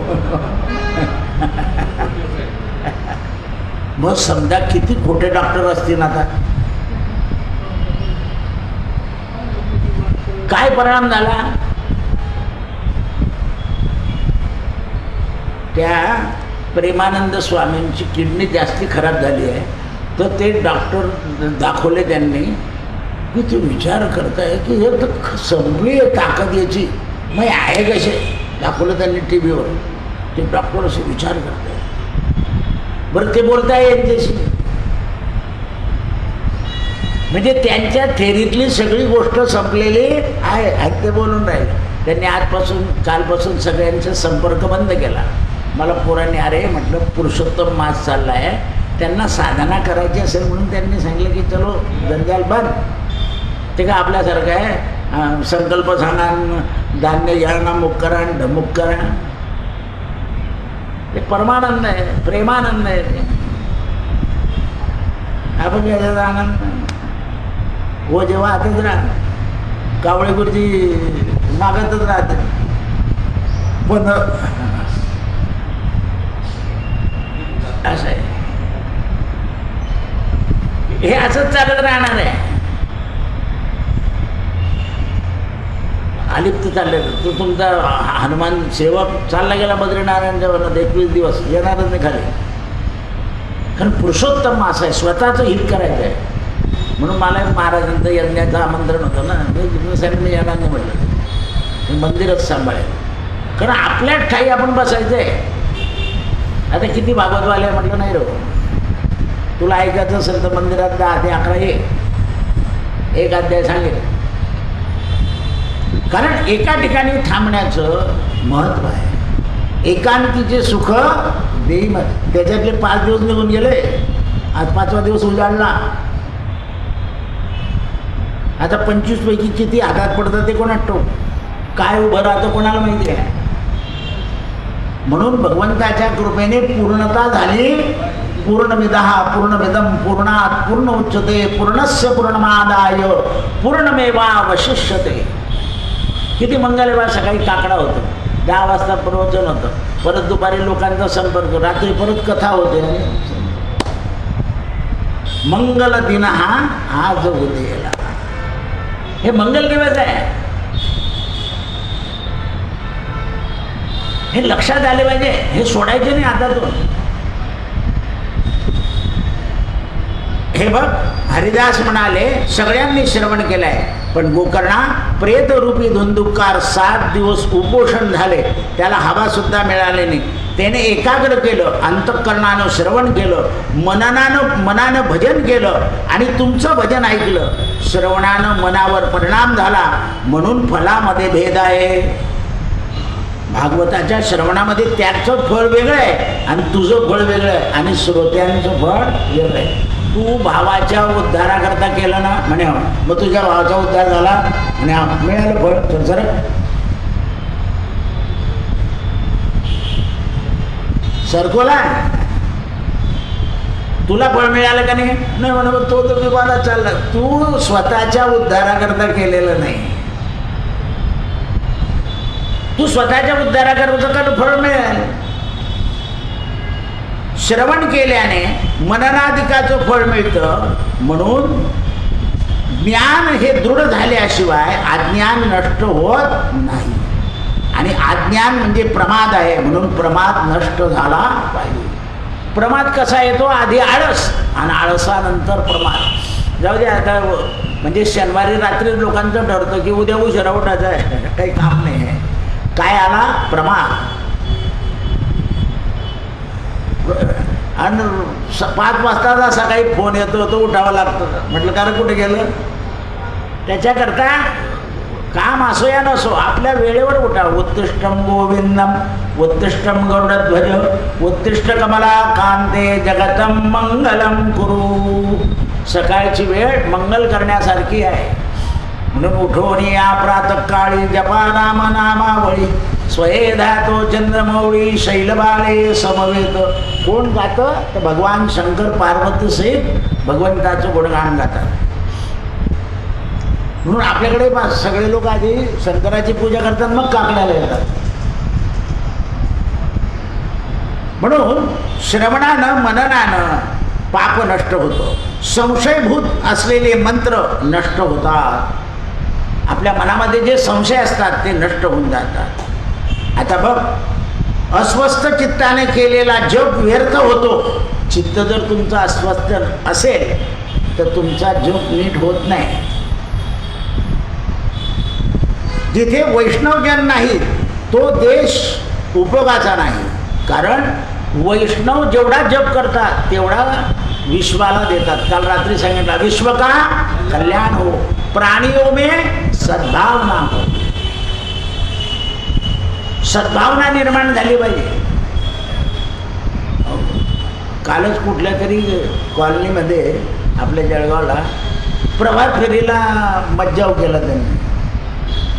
Speaker 1: मग समजा किती खोटे डॉक्टर असतील, आता काय परिणाम झाला. त्या प्रेमानंद स्वामींची किडनी जास्ती खराब झाली आहे, तर ते डॉक्टर दाखवले त्यांनी, की ते विचार करताय की हे तर संपली आहे ताकद याची, मग आहे कसे. दाखवलं त्यांनी टी व्हीवर, ते डॉक्टर असे विचार करताय. बरं ते बोलताय यांच्याशी, म्हणजे त्यांच्या थेरीतली सगळी गोष्ट संपलेली आहे, ते बोलून राहिले. त्यांनी आजपासून कालपासून सगळ्यांचा संपर्क बंद केला. मला पोरांनी अरे म्हटलं पुरुषोत्तम मास चालला आहे, त्यांना साधना करायची असेल म्हणून त्यांनी सांगितलं की चलो जंजाल बंद. ते का आपल्यासारखं आहे, संकल्प सांगा, धान्य घ्या, मुख करा, ढमुक करा. ते परमानंद आहे, प्रेमानंद आहे. ते आपण याच्याचा आनंद हो जेव्हा आतच राहा. कावळे गुरुजी मागतच राहते, पण असं आहे, हे असंच चालत राहणार आहे. अलिप्त चालले तो तुमचा हनुमान सेवक चालला गेला बद्रीनारायणच्या वनात 21 दिवस, येणारच नाही खाली. कारण पुरुषोत्तम मास आहे, स्वतःचं हित करायचं आहे. म्हणून मला महाराजांचं यज्ञाचं आमंत्रण होतं ना, मी सांगितलं मी येणार नाही म्हटलं, मी मंदिरच सांभाळेल. कारण आपल्या ठाई आपण बसायचं आहे. आता किती भागवतवाले म्हटलं नाही रो, तुला ऐकायचं असेल तर मंदिरात 10 ते 11 एक अध्याय सांगेल. कारण एका ठिकाणी थांबण्याचं महत्त्व आहे. एकांतीचे सुख देईन. त्याच्यातले 5 दिवस निघून गेले, आज 5वा दिवस उजाडला. आता 25 पैकी किती हातात पडतं ते कोणाला ठाऊक, काय उभं राहतं कोणाला माहिती आहे. म्हणून भगवंताच्या कृपेने पूर्णता झाली. पूर्णमिदः पूर्णमिदं पूर्णात् पूर्ण उच्यते पूर्णस्य पूर्णमादाय पूर्णमेवावशिष्यते. किती मंगल आहे बा. सकाळी काकडा होतो, 10 वाजता प्रवचन होतं, परत दुपारी लोकांचा संपर्क, रात्री परत कथा होते. मंगल दिन हा आज उदयाला. हे मंगल दिवस आहे, हे लक्षात आले पाहिजे. हे सोडायचे नाही आता. तो हे बघ, हरिदास म्हणाले सगळ्यांनी श्रवण केलंय, पण गोकर्णा प्रेतरूपी धुंदुकार 7 दिवस उपोषण झाले, त्याला हवा सुद्धा मिळाले नाही. त्याने एकाग्र केलं, अंतःकरणानं श्रवण केलं, मनानं भजन केलं आणि तुमचं भजन ऐकलं. श्रवणानं मनावर परिणाम झाला, म्हणून फलामध्ये भेद आहे. भागवताच्या श्रवणामध्ये त्याचं फळ वेगळं आहे आणि तुझं फळ वेगळं आहे आणि श्रोत्यांचं फळ वेगळं आहे. तू भावाच्या उद्धाराकरता केलं ना म्हणे, मग तुझ्या भावाचा उद्धार झाला आणि मिळालं फळ. तर सर सरकोला तुला फळ मिळालं का नाही म्हणा, तो तर विवादात चालला. तू स्वतःच्या उद्धाराकरता केलेलं नाही. तू स्वतःच्या उद्धाराकरता फळ मिळेल. श्रवण केल्याने मननाधिकाचं फळ मिळतं, म्हणून ज्ञान हे दृढ झाल्याशिवाय अज्ञान नष्ट होत नाही. आणि अज्ञान म्हणजे प्रमाद आहे, म्हणून प्रमाद नष्ट झाला पाहिजे. प्रमाद कसा येतो? आधी आळस आणि आळसानंतर प्रमाद. जाऊ दे आता, म्हणजे शनिवारी रात्री लोकांचं ठरतं की उद्या उशिरा उठायचं आहे, काही काम नाही आहे. काय आला? प्रमाद. आणि 5 वाजता सकाळी फोन येतो, तो उठावा लागतो. म्हटलं कारण कुठे गेलं? त्याच्याकरता काम असो या नसो आपल्या वेळेवर उठा. उत्तिष्ठम गोविंदम उत्तिष्ठम गरुडध्वज उत्तिष्ठ कमला कांते जगतम मंगलम कुरु. सकाळची वेळ मंगल करण्यासारखी आहे, म्हणून उठून या प्रातःकाळी जपा राम नामावळी स्वये धातो चंद्रमौळी शैलबाळे समवेत. कोण गातं? तर भगवान शंकर पार्वती सहित भगवंताचं गुणगान गातात. म्हणून आपल्याकडे सगळे लोक आधी शंकराची पूजा करतात, मग काकड्याला येतात. म्हणून श्रवणानं मननानं पाप नष्ट होतं. संशयभूत असलेले मंत्र नष्ट होतात. आपल्या मनामध्ये जे संशय असतात ते नष्ट होऊन जातात. आता बघ, अस्वस्थ चित्ताने केलेला जप व्यर्थ होतो. चित्त जर तुमचं अस्वस्थ असेल तर तुमचा जप नीट होत नाही. जिथे वैष्णवजन नाही तो देश उपयोगाचा नाही. कारण वैष्णव जेवढा जप करतात तेवढा विश्वाला देतात. काल रात्री सांगितलं, विश्व का कल्याण हो, प्राणियों में सद्भावना हो. सद्भावना निर्माण झाली पाहिजे. कालच कुठल्या तरी कॉलनीमध्ये आपल्या जळगावला प्रभात फेरीला मज्जाव केला त्यांनी.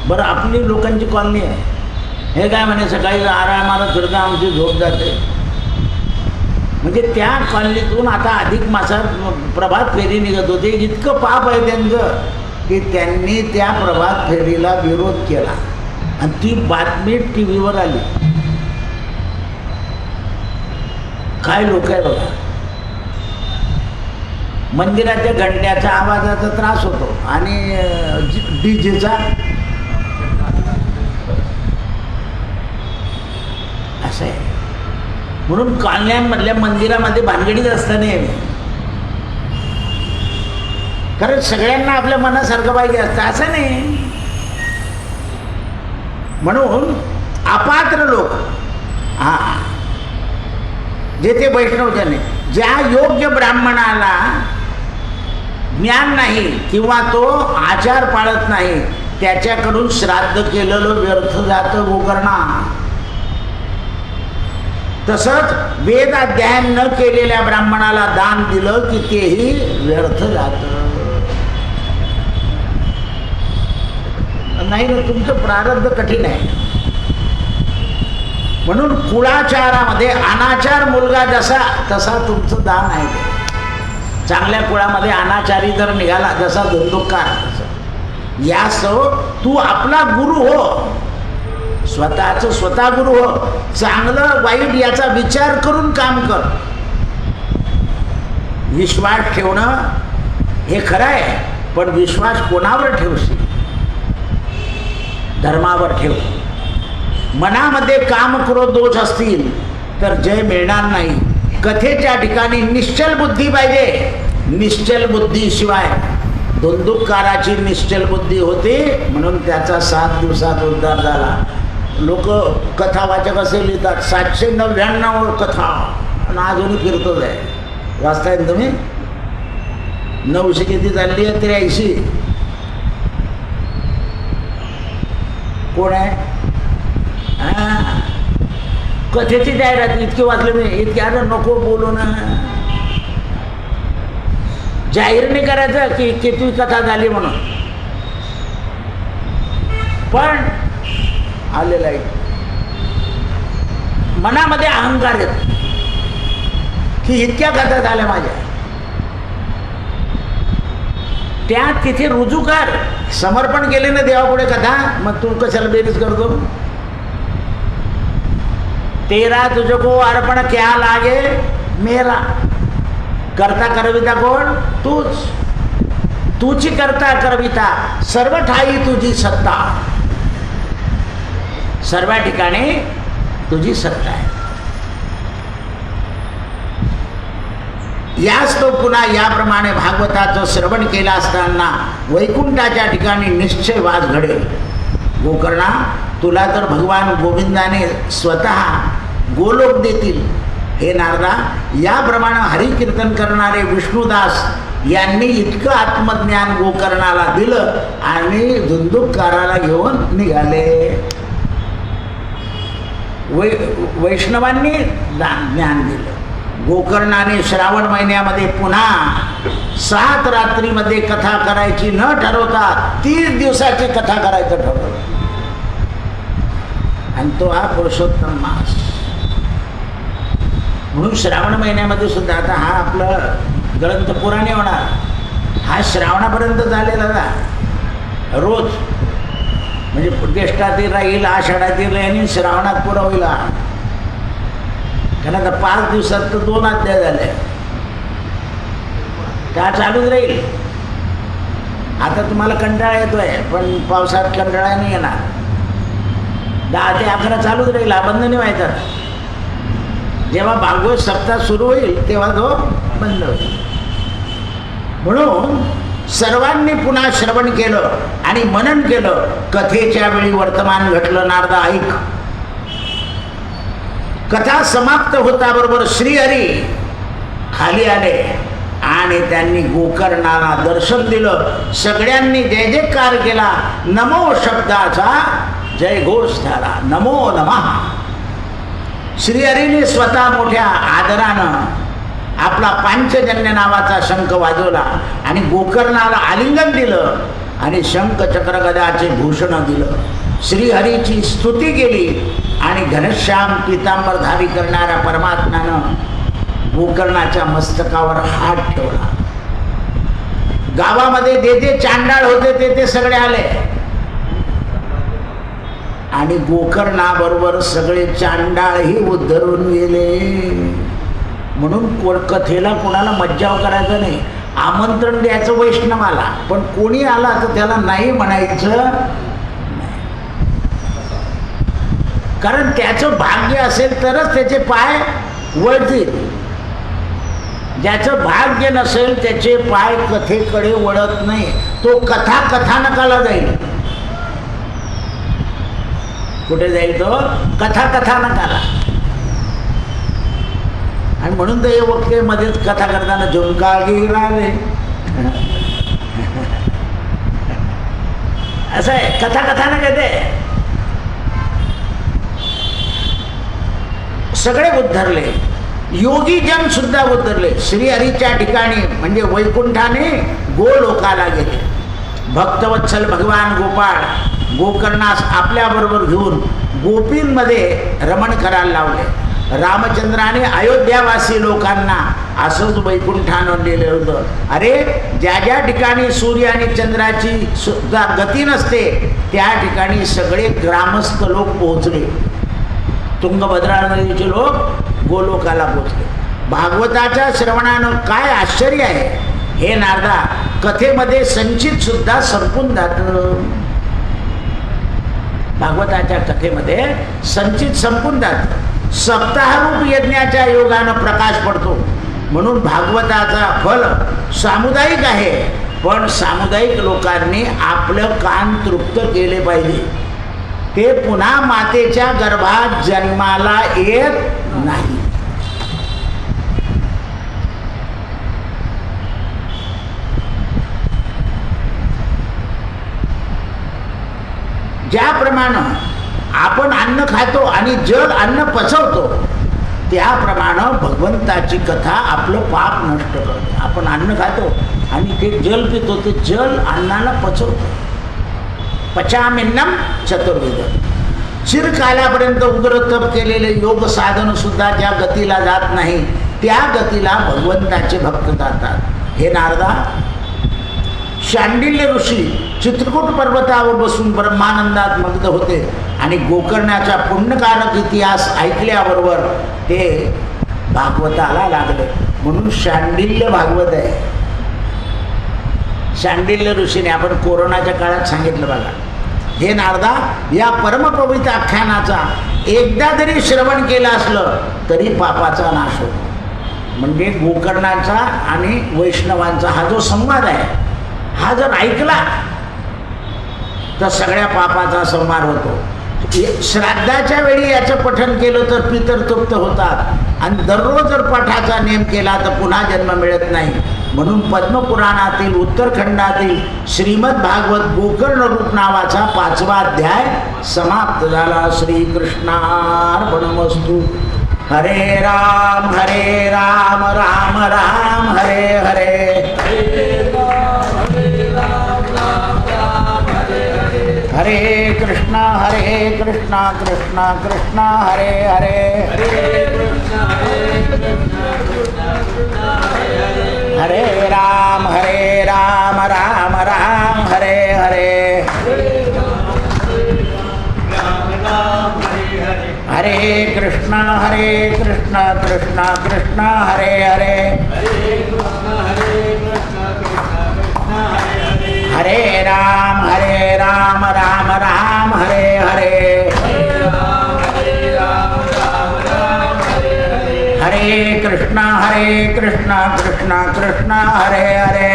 Speaker 1: बरं, आपली लोकांची कॉलनी आहे. हे काय म्हणे, सकाळी आरामाला फिरता आमची झोप जाते. म्हणजे त्या कॉलनीतून आता अधिक मासात प्रभात फेरी निघत होते. इतकं पाप आहे त्यांचं की त्यांनी त्या प्रभात फेरीला विरोध केला आणि ती बातमी TV वर आली. काय लोक आहे बघा. मंदिराच्या घंट्याचा आवाजाचा त्रास होतो आणि डीजेचा असं आहे. म्हणून कॉलन्यांमधल्या मंदिरामध्ये भानगडीत असता नाही. कारण सगळ्यांना आपल्या मनासारखं पाहिजे असतं असं नाही. म्हणून अपात्र लोक, जेथे वैष्णवजन आहे, ज्या योग्य ब्राह्मणाला ज्ञान नाही किंवा तो आचार पाळत नाही त्याच्याकडून श्राद्ध केलेलं व्यर्थ जातं गोकर्णा. तसंच वेद अध्ययन न केलेल्या ब्राह्मणाला दान दिलं की तेही व्यर्थ जातं. नाही ना, तुमचं प्रारब्ध कठीण आहे. म्हणून कुळाचारामध्ये अनाचार मुलगा जसा तसा तुमचं दान आहे. चांगल्या कुळामध्ये अनाचारी जर निघाला जसा धुंदुकार तसं. यासह तू आपला गुरु हो, स्वतःचं स्वतः गुरु हो. चांगलं वाईट याचा विचार करून काम कर. विश्वास ठेवणं हे खरं आहे, पण विश्वास कोणावर ठेवशील? धर्मावर ठेव. मनामध्ये काम क्रोध दोष असतील तर जय मिळणार नाही. कथेच्या ठिकाणी निश्चल बुद्धी पाहिजे. निश्चल बुद्धीशिवाय धुंदुककाराची निश्चल बुद्धी होती, म्हणून त्याचा 7 दिवसात उद्धार झाला. लोक कथावाचक असे लिहितात 799 कथा आणि अजूनही फिरतोच आहे. वाचताय ना तुम्ही? 900 किती चालली आहे? 83. कोण आहे? कथेची जाहिरात इतके वाचले मी. इतके अरे नको बोलू ना. जाहीर नाही करायचं की किती कथा झाली म्हणून. पण आलेला आहे मनामध्ये अहंकार येतो की इतक्या कथा झाल्या माझ्या. त्या तिथे रुजू कर. समर्पण केले ना देवापुढे कथा, मग तू कशाला बेरीज करतो? तेरा तुझको अर्पण क्या लागे मेरा. करता करविता कोण? तूच. तुझी करता करविता सर्व ठाई तुझी सत्ता. सर्व ठिकाणी तुझी सत्ता आहे. याच तो पुन्हा याप्रमाणे भागवताचं श्रवण केलं असताना वैकुंठाच्या ठिकाणी निश्चय वाद घडेल. गोकर्णा, तुला तर भगवान गोविंदाने स्वतः गोलोक देतील. हे नारदा, याप्रमाणे हरिकीर्तन करणारे विष्णुदास यांनी इतकं आत्मज्ञान गोकर्णाला दिलं आणि धुंदुककाराला घेऊन निघाले. वैष्णवांनी ज्ञान दिलं. गोकर्णाने श्रावण महिन्यामध्ये पुन्हा 7 रात्रीमध्ये कथा करायची न ठरवता 30 दिवसाची कथा करायचं ठरवलं. आणि तो हा पुरुषोत्तम मास. म्हणून श्रावण महिन्यामध्ये सुद्धा आता हा आपलं ग्रंथ पुराणे होणार. हा श्रावणापर्यंत झालेला ना रोज, म्हणजे ज्येष्ठातील राहील, आषाढातील आणि श्रावणात पुरा होईल. कारण आता 5 दिवसात तर 2 अध्याय झाले. त्या चालूच राहील. आता तुम्हाला कंटाळा येतोय, पण पावसात कंटाळा नाही येणार. 10 ते 11 चालूच राहील. हा बंद नाही व्हायचा. जेव्हा भागवत सप्ताह सुरू होईल तेव्हा तो बंद होईल. म्हणून सर्वांनी पुन्हा श्रवण केलं आणि मनन केलं. कथेच्या वेळी वर्तमान घडलं. नारदा ऐक. कथा समाप्त होता बरोबर श्रीहरी खाली आले आणि त्यांनी गोकर्णाला दर्शन दिलं. सगळ्यांनी जय जयकार केला. नमो शब्दाचा जयघोष झाला. नमो नमः. श्रीहरीने स्वतः मोठ्या आदरानं आपला पांचजन्य नावाचा शंख वाजवला आणि गोकर्णाला आलिंगन दिलं आणि शंख चक्र गदाचे भूषण दिलं. श्रीहरीची स्तुती केली आणि घनश्याम पितांबरधारी करणाऱ्या परमात्म्यानं गोकर्णाच्या मस्तकावर हात ठेवला. गावामध्ये जे चांडाळ होते ते सगळे आले आणि गोकर्णाबरोबर सगळे चांडाळही उद्धरून गेले. म्हणून कथेला कोणाला मज्जाव करायचा नाही. आमंत्रण द्यायचं वैष्णवाला, पण कोणी आला तर त्याला नाही म्हणायचं. कारण त्याचं भाग्य असेल तरच त्याचे पाय वळतील. ज्याचं भाग्य नसेल त्याचे पाय कथेकडे वळत नाही. तो कथानकाला जाईल. कुठे जाईल तो? कथानकाला. आणि म्हणून तर हे वक्ते मध्येच कथा करताना झुमका गिरा रे असं आहे. कथानक येते. सगळे उद्धरले. योगी जन सुद्धा उद्धरले. श्रीहरीच्या ठिकाणी म्हणजे वैकुंठाने गोलोकाला गेले. भक्तवत्सल भगवान गोपाळ गोकर्णास आपल्याबरोबर घेऊन गोपींमध्ये रमण करायला लावले. रामचंद्राने अयोध्यावासी लोकांना असंच वैकुंठानं नेलं होतं. अरे ज्या ज्या ठिकाणी सूर्य आणि चंद्राची सुद्धा गती नसते त्या ठिकाणी सगळे ग्रामस्थ लोक पोहोचले. तुंगभद्रा नदीचे लोक गोलोकाला पोहोचले. भागवताच्या श्रवणानं काय आश्चर्य आहे हे नारदा, कथेमध्ये संचित सुद्धा संपून जातं. भागवताच्या कथेमध्ये संचित संपून जातं. सप्ताहरूप यज्ञाच्या योगानं प्रकाश पडतो. म्हणून भागवताचा फल सामुदायिक आहे, पण सामुदायिक लोकांनी आपलं कान तृप्त केले पाहिजे. ते पुन्हा मातेच्या गर्भात जन्माला येत नाही. ज्याप्रमाणे आपण अन्न खातो आणि जल अन्न पचवतो त्याप्रमाणे भगवंताची कथा आपलं पाप नष्ट करते. आपण अन्न खातो आणि ते जल पितो, ते जल अन्नाला पचवतो. पचामिन्नम चतुर्विध. चिरकालापर्यंत उग्र तप केलेले योग साधन सुद्धा ज्या गतीला जात नाही त्या गतीला भगवंताचे भक्त जातात. हे नारदा, शांडिल्य ऋषी चित्रकूट पर्वतावर बसून ब्रह्मानंदात मग्न होते आणि गोकर्णाचा पुण्यकारक इतिहास ऐकल्याबरोबर ते भागवताला लागले. म्हणून शांडिल्य भागवत आहे. शांडिल्य ऋषीने आपण कोरोनाच्या काळात सांगितलं बघा. हे नारदा, या परमपवित्र आख्यानाचा एकदा जरी श्रवण केलं असलं तरी पापाचा नाश होतो. म्हणजे गोकर्णाचा आणि वैष्णवांचा हा जो संवाद आहे हा जर ऐकला तर सगळ्या पापाचा संहार होतो. श्राद्धाच्या वेळी याचं पठण केलं तर पितर तृप्त होतात आणि दररोज जर पाठाचा नेम केला तर पुन्हा जन्म मिळत नाही. म्हणून पद्मपुराणातील उत्तरखंडातील श्रीमद भागवत गोकर्ण रूप नावाचा 5वा अध्याय समाप्त झाला. श्रीकृष्णार्पणमस्तु. हरे राम राम राम हरे हरे. हरे कृष्णा कृष्णा कृष्णा हरे हरे. हरे राम राम राम हरे हरे. हरे कृष्णा कृष्णा कृष्णा हरे हरे. हरे राम राम राम हरे हरे. हरे कृष्णा कृष्णा कृष्णा हरे हरे.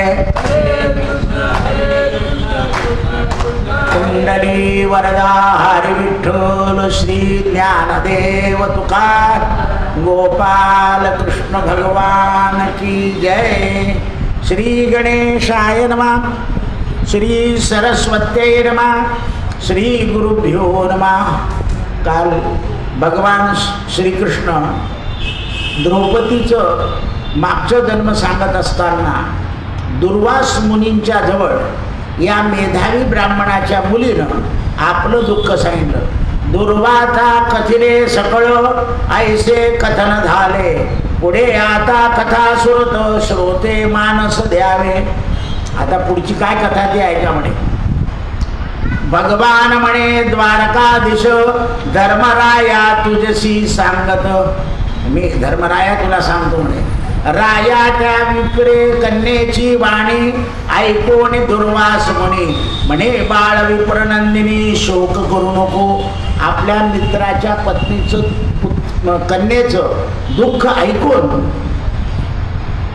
Speaker 1: कुंडली वरदा हरि विठ्ठल श्री ज्ञानदेव तुकार गोपाल कृष्ण भगवान की जय. श्री गणेशाय नमः. श्री सरस्वत्यै नमः. श्री गुरुभ्यो नमः. काल भगवान श्रीकृष्ण द्रौपदीचं मागचं जन्म सांगत असताना दुर्वास मुनींच्या जवळ या मेधावी ब्राह्मणाच्या मुलीनं आपलं दुःख सांगितलं. दुर्वाता कथिले सकळ ऐसे कथन झाले, पुढे आता कथा सुरत श्रोते मानस द्यावे. आता पुढची काय कथा ती ऐका म्हणे. भगवान म्हणे द्वारकाधीश धर्मराया तुझशी सांगत. मी धर्मराया तुला सांगतो म्हणे. राया त्या विप्रे कन्येची वाणी ऐकून दुर्वास म्हणे बाळ विप्रनंदिनी शोक करू नको. आपल्या मित्राच्या पत्नीचं कन्येचं दुःख ऐकून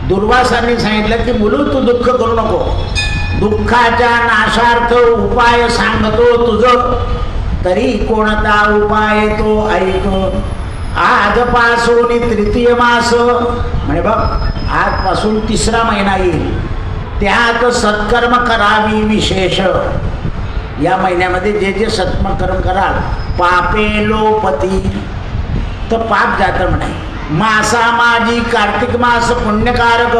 Speaker 1: दुर्वासांनी सांगितलं की मुलू तू दुःख करू नको. दुःखाच्या नाशार्थ उपाय सांगतो तुझं, तरी कोणता उपाय तो ऐक. आजपासून तृतीय मास म्हणजे बघ आजपासून 3रा महिना येईल, त्यात सत्कर्म करावी विशेष. या महिन्यामध्ये जे जे सत्कर्म कराल पापे लोपती, तर पाप जातं म्हणे. मासा माझी कार्तिक मास पुण्यकारक,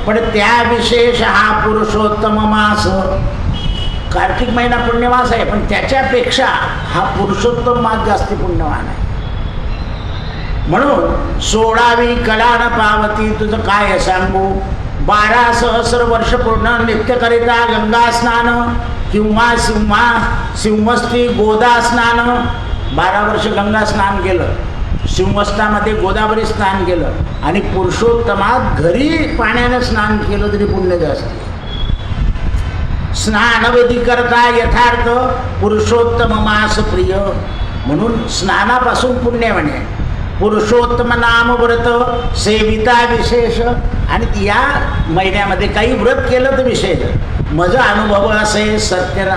Speaker 1: पण त्या विशेष हा पुरुषोत्तम मास. कार्तिक महिना पुण्यमास आहे, पण त्याच्यापेक्षा हा पुरुषोत्तम मास जास्ती पुण्यवान आहे. म्हणून 16वी कला न पावती तुझं काय सांगू. 12 सहस्र वर्ष पूर्ण नित्य करिता गंगा स्नान किंवा सिंहस्थी गोदा स्नान. 12 वर्ष गंगा स्नान केलं, सिंहस्थामध्ये गोदावरी स्नान केलं आणि पुरुषोत्तमात घरी पाण्यानं स्नान केलं तरी पुण्य जास्त. स्नानविधी करता यथार्थ पुरुषोत्तम मास प्रिय. म्हणून स्नानापासून पुण्य म्हणे. पुरुषोत्तम नाम व्रत सेविता विशेष. आणि या महिन्यामध्ये काही व्रत केलं तर विशेष. माझा अनुभव असे सत्य ना,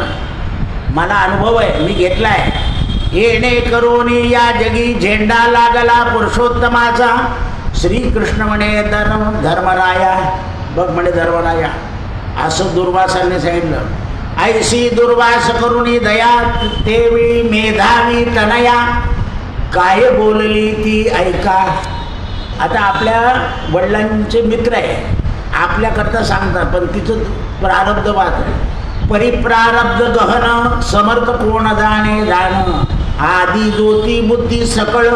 Speaker 1: मला अनुभव आहे, मी घेतलाय. येणे करोनी या जगी झेंडा लागला पुरुषोत्तमाचा. श्रीकृष्ण म्हणे धर्मराया, बघ म्हणे धर्मराया, असं दुर्वासाने सांगितलं. ऐशी दुर्वास करुणी दया तेवी मेधावी तनया, काय बोलली ती ऐका. आता आपल्या वडिलांचे मित्र आहे, आपल्याकरता सांगतात, पण तिचं प्रारब्ध वाद. परिप्रारब्ध गहन समर्थ कोण जाणे जाण. आधी ज्योती बुद्धी सकळ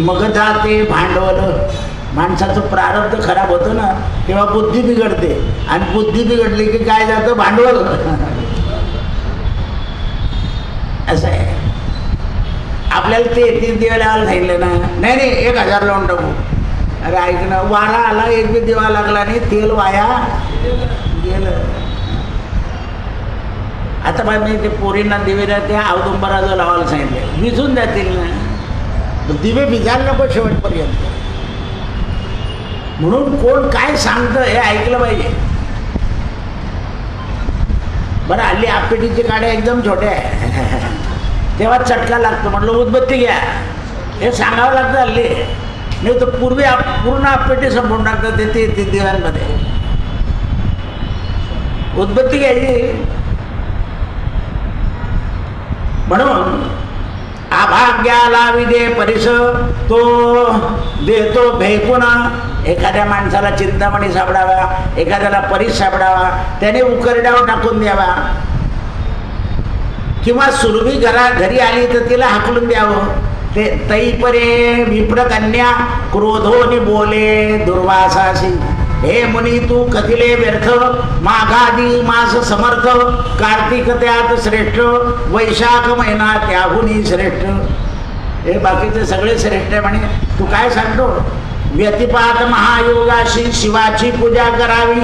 Speaker 1: मग जाते भांडवल. माणसाचं प्रारब्ध खराब होतं ना तेव्हा बुद्धी बिघडते, आणि बुद्धी बिघडली की काय जातं, भांडवल. असं आहे. आपल्याला ते 3 दिवे लावायला सांगितलं ना, नाही 1000 लावून टाकू. अरे ऐक ना, वारा आला, एक बी दिवा लागला नाही, तेल वाया गेलं. आता बघ, मी ते पोरींना दिवे त्या औदुंबराचं लावायला सांगितले, विझून जातील ना. दिवे भिजायला नको शेवटपर्यंत. म्हणून कोण काय सांगतं हे ऐकलं पाहिजे. बरं, हल्ली आपपेटीची काड्या एकदम छोट्या आहे, तेव्हा चटका लागतो. म्हटलं उदबत्ती घ्या, हे सांगावं लागतं हल्ली. नाही तर पूर्वी पूर्ण आपपेटी संपवून टाकतात ते दिव्यांमध्ये. उदबत्ती घ्यायची. म्हणून अभाग्याला विदे परिस तो देतो भेकून. एखाद्या माणसाला चिंतामणी सापडावा, एखाद्याला परीस सापडावा, त्याने उकरड्यावर टाकून द्यावा. किंवा सुरभी घरी आली तर तिला हाकलून द्यावं. ते तैपरे विप्रकन्या क्रोधोनी बोले दुर्वासासी. हे मुनी तू कथिले व्यर्थ, माघादी मास समर्थ. कार्तिक त्यात श्रेष्ठ, वैशाख महिना त्याहुनी श्रेष्ठ. हे बाकीचे सगळे श्रेष्ठ म्हणे. तू काय सांगतो, व्यतिपात महायोगाशी शिवाची पूजा करावी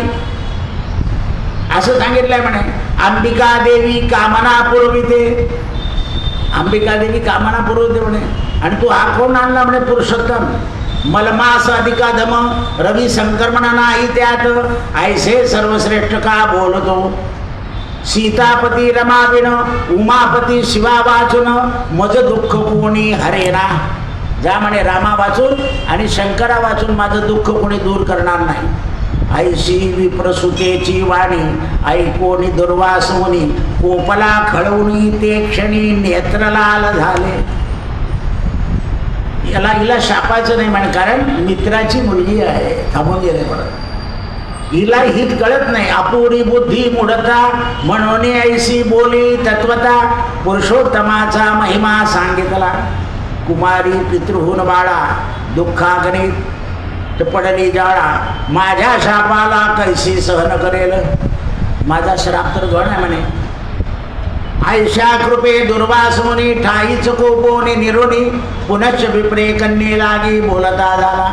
Speaker 1: असं सांगितलंय म्हणे. अंबिका देवी कामना पुरविते. अंबिका देवी कामना पुरवते म्हणे. आणि तू हा कोण आणला म्हणे पुरुषोत्तम. मलमास अधिका धम रवी संक्रमण नाही त्यात. ऐसे सर्वश्रेष्ठ का बोलतो. सीतापती रमाविन उमापती शिवा वाचून मज दुःख कोणी हरेना. जा म्हणे, रामा वाचून आणि शंकरा वाचून माझं दुःख कोणी दूर करणार नाही. ऐशी विप्रसुतेची वाणी ऐकोनी दुर्वासोनी. कोपला खळवणी ते क्षणी नेत्रलाल झाले. हिला शापायचं नाही म्हणे, कारण मित्राची मुलगी आहे. थांबून गेले परत. हिला हित कळत नाही. अपुरी बुद्धी मुडता म्हणून ऐशी बोली तत्वता. पुरुषोत्तमाचा महिमा सांगितला. कुमारी पितृहून बाळा दुःखागणित पडली जाळा. माझ्या शापाला कैसी सहन करेल. माझा श्राप तर गण आहे म्हणे. ऐशा कृपे दुर्वासोनी ठाईच कोपोनी निरोनी. पुनश्च विप्रे कन्ये लागी बोलता झाला.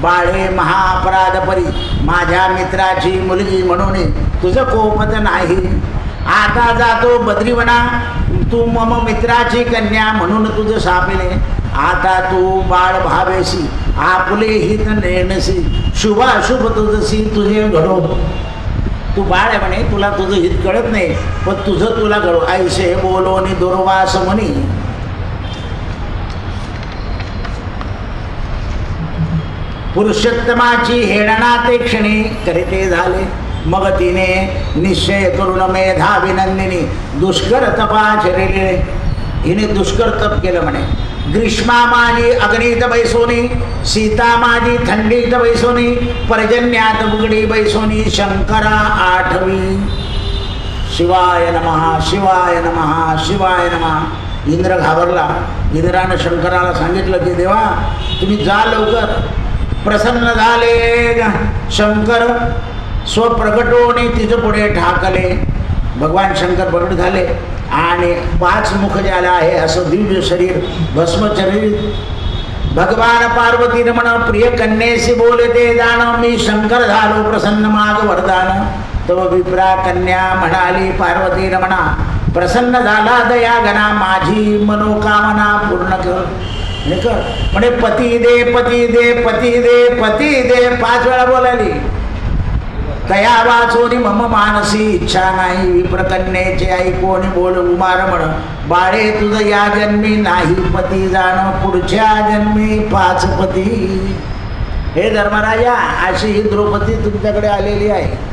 Speaker 1: बाळे महाअपराध परी माझ्या मित्राची मुलगी म्हणून तुझं कोपत नाही. आता जातो बद्रीवना तू मम मित्राची कन्या म्हणून तुझं सापिले. आता तू बाळ भावेसी आपले हित नेणसी. शुभाशुभ तुझसी तुझे घडो. तू बाळ आहे म्हणे, तुला तुझं हित कळत नाही, पण तुझं तुला घडो. ऐसे बोलोनी दुर्वास म्हणी. पुरुषोत्तमाची हेळना ते क्षणी करीते झाले. मग तिने निश्चय करून मेधाविनंदिनी दुष्कर तपाचरिले. हिने दुष्कर तप केलं म्हणे. ग्रीष्मा माझी अग्नीत बैसोनी. सीता माझी थंडीत बैसोनी. पर्जन्यात बुगडी बैसोनी. शंकरा आठवी. शिवाय नमः शिवाय नमः शिवाय नमः. इंद्र घाबरला. इंद्रानं शंकराला सांगितलं की देवा तुम्ही जा लवकर. प्रसन्न झाले शंकर स्वप्रगटोने तिचं पुढे ठाकले. भगवान शंकर प्रगट झाले आणि 5 मुख ज्याला आहे असं दिव्य शरीर भस्मचरीर. भगवान पार्वती रमण प्रिय कन्येशी बोलते जाण मी शंकर झालो प्रसन्न माग वरदान. तव विप्रा कन्या म्हणाली पार्वती रमणा प्रसन्न झाला दया गणा माझी मनोकामना पूर्ण कर. म्हणे पती दे पती दे पती दे पती दे 5 वेळा बोलाली. तया वाचोनी मम मानसी इच्छा नाही विप्रकन्येचे ऐकोनी बोल उमारमण. बाळे तुझ या जन्मी नाही पती जाण पुढच्या जन्मी 5 पती. हे धर्मराजा अशी ही द्रौपदी तुमच्याकडे आलेली आहे.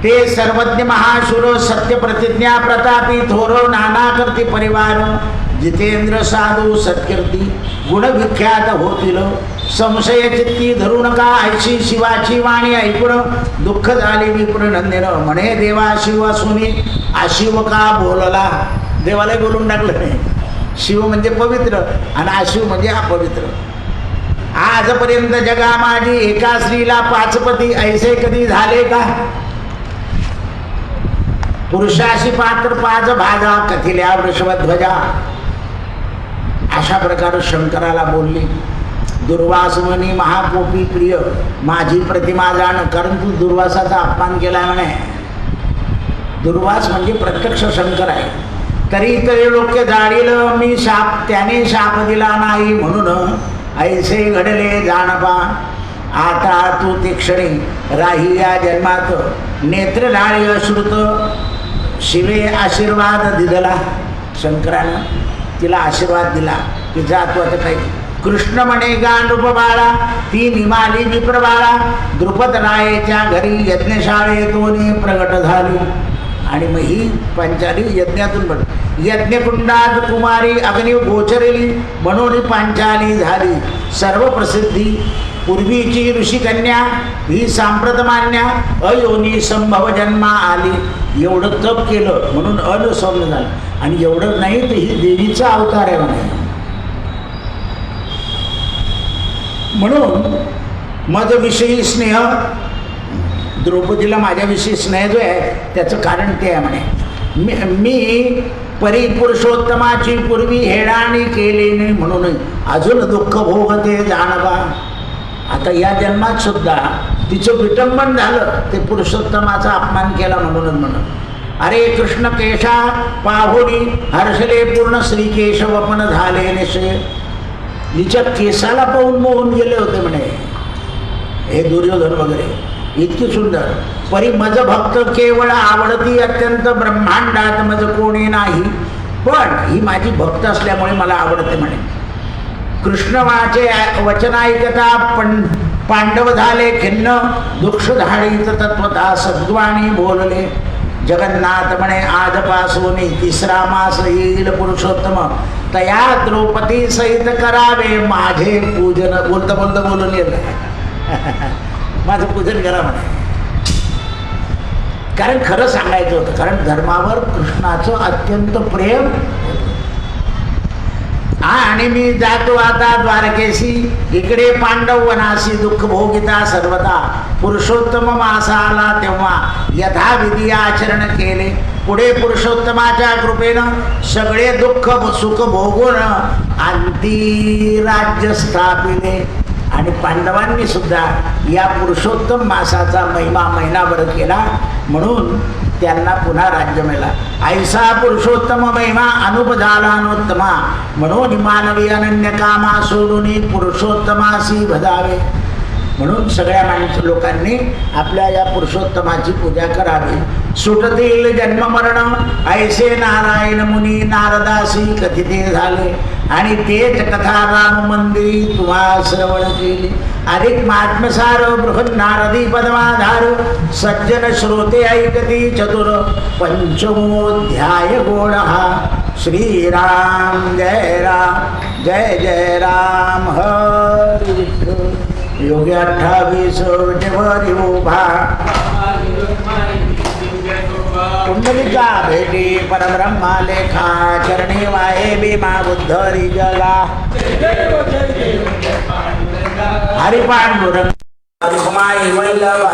Speaker 1: ते सर्वज्ञ महाशूर सत्य प्रतिज्ञा प्रतापी थोर नाना करती परिवार. जितेंद्र साधू सत्कीर्ती गुणविख्यात होतील. संशय चित्ती धरू नका ऐशी शिवाची वाणी ऐकून दुःख झाले विप्र नंदेन. म्हणे देवा शिव असूनी आशिव का बोलला. देवाला बोलून टाकलं नाही. शिव म्हणजे पवित्र आणि आशिव म्हणजे अपवित्र. आजपर्यंत जगा माझी एका स्त्रीला 5 पती ऐसे कधी झाले का. पुरुषाशी पात्र 5 भागा कथिल्या वृषभध्वजा. अशा प्रकारे शंकराला बोलली. दुर्वास म्हणी महाकोपी प्रिय माझी प्रतिमा जाण. कारण तू दुर्वासाचा अपमान केला म्हणे. दुर्वास म्हणजे प्रत्यक्ष शंकर आहे. तरी तरी लोक जाळील मी शाप त्याने शाप दिला नाही म्हणून ऐसे घडले जाणपा. आता तू ते क्षणी राही या जन्मात नेत्र लाळी अश्रुत. शिवे आशीर्वाद दिला. शंकरानं तिला आशीर्वाद दिला की जा तू आता काही. कृष्ण म्हणे गांडूप बाळा ती निमाली विप्रबाळा. द्रुपद रायेच्या घरी यज्ञशाळेतून प्रगट झाली. आणि मग ही पांचाली यज्ञातून बघ. यज्ञकुंडात कुमारी अग्नी गोचरली म्हणून पांचाली झाली सर्व प्रसिद्धी. पूर्वीची ऋषिकन्या ही सांप्रतमान्या अयोनी संभव जन्मा आली. एवढं तप केलं म्हणून अनसौम्य झालं. आणि एवढं नाही तर ही देवीचा अवतार आहे म्हणे. म्हणून माझ्याविषयी स्नेह द्रौपदीला माझ्याविषयी स्नेह जो आहे त्याचं कारण ते आहे म्हणे. मी परिपुरुषोत्तमाची पूर्वी हेडाणी केली नाही म्हणून अजून दुःख भोगते जाणबा. आता या जन्मात सुद्धा तिचं विटंबन झालं ते पुरुषोत्तमाचा अपमान केला म्हणूनच म्हणून. अरे कृष्ण केशा पाहुणी हर्षले पूर्ण श्री केशवपन झाले निश्चय. तिच्या केसाला पाहून मोहून गेले होते म्हणे हे दुर्योधन वगैरे. इतकी सुंदर परी मज भक्त केवळ आवडती अत्यंत ब्रह्मांडात मज कोणी नाही. पण ही माझी भक्त असल्यामुळे मला आवडते म्हणे. कृष्णवाचे वचन ऐकता पांडव झाले खिन्न. दुःख धाडीत तत्वता सद्वाणी बोलले. जगन्नाथ म्हणे आजपासून 3रा मास येईल पुरुषोत्तम. तया द्रौपदी सहित करावे माझे पूजन. बोलता बोलता बोलून येईल माझं पूजन करा म्हणे. कारण खरं सांगायचं होतं. कारण धर्मावर कृष्णाचं अत्यंत प्रेम. आणि मी जातो आता द्वारकेशी. इकडे पांडव वनाशी दुःख भोगिता सर्वता. पुरुषोत्तम मास आला तेव्हा यथाविधी आचरण केले. पुढे पुरुषोत्तमाच्या कृपेनं सगळे दुःख सुख भोगून अंती राज्य स्थापिले. आणि पांडवांनी सुद्धा या पुरुषोत्तम मासाचा महिमा महिनाभर केला म्हणून त्यांना पुन्हा राज्य मिळाला. ऐसा पुरुषोत्तम महिमा अनुप झालानोत्तमा. म्हणून मानवी अनन्य कामा सोडून पुरुषोत्तमासी भजावे. म्हणून सगळ्या लोकांनी आपल्या या पुरुषोत्तमाची पूजा करावी. सुटतील जन्म मरण ऐसे नारायण मुनी नारदासी कथिते झाले. आणि तेच कथा राम मंदिरी तुम्हा श्रवण केली. अधिक महात्मसार बृहद नारदी पद्माधार. सज्जन श्रोते ऐकती चतुर पंचमोध्याय गोड हा. श्रीराम जय राम जय जय राम हरी विठ्ठल. योगी 28 उभा. कुंडली तुझा भेटी परब्रह्मा लेखा चरणी वाहे भीमा बुद्ध जगा हरिपांडुरंग हरिमाई वैलव